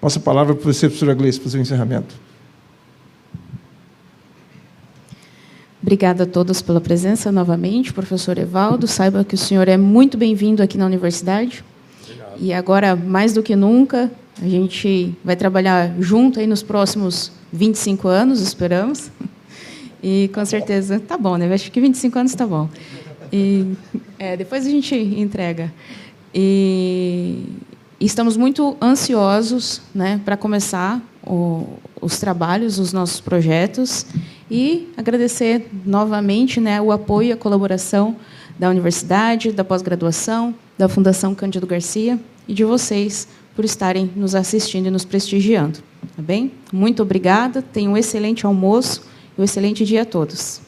[SPEAKER 5] Nossa palavra para você, professora Gleice, para o seu encerramento.
[SPEAKER 1] Obrigada a todos pela presença novamente. Professor Evaldo, saiba que o senhor é muito bem-vindo aqui na universidade. Obrigado. E agora, mais do que nunca, a gente vai trabalhar junto aí nos próximos 25 anos, esperamos. E, com certeza, tá bom, né? Acho que 25 anos tá bom. E, depois a gente entrega. E estamos muito ansiosos, né, para começar os trabalhos, os nossos projetos, e agradecer novamente, né, o apoio e a colaboração da universidade, da pós-graduação, da Fundação Cândido Garcia e de vocês por estarem nos assistindo e nos prestigiando. Tá bem? Muito obrigada, tenham um excelente almoço e um excelente dia a todos.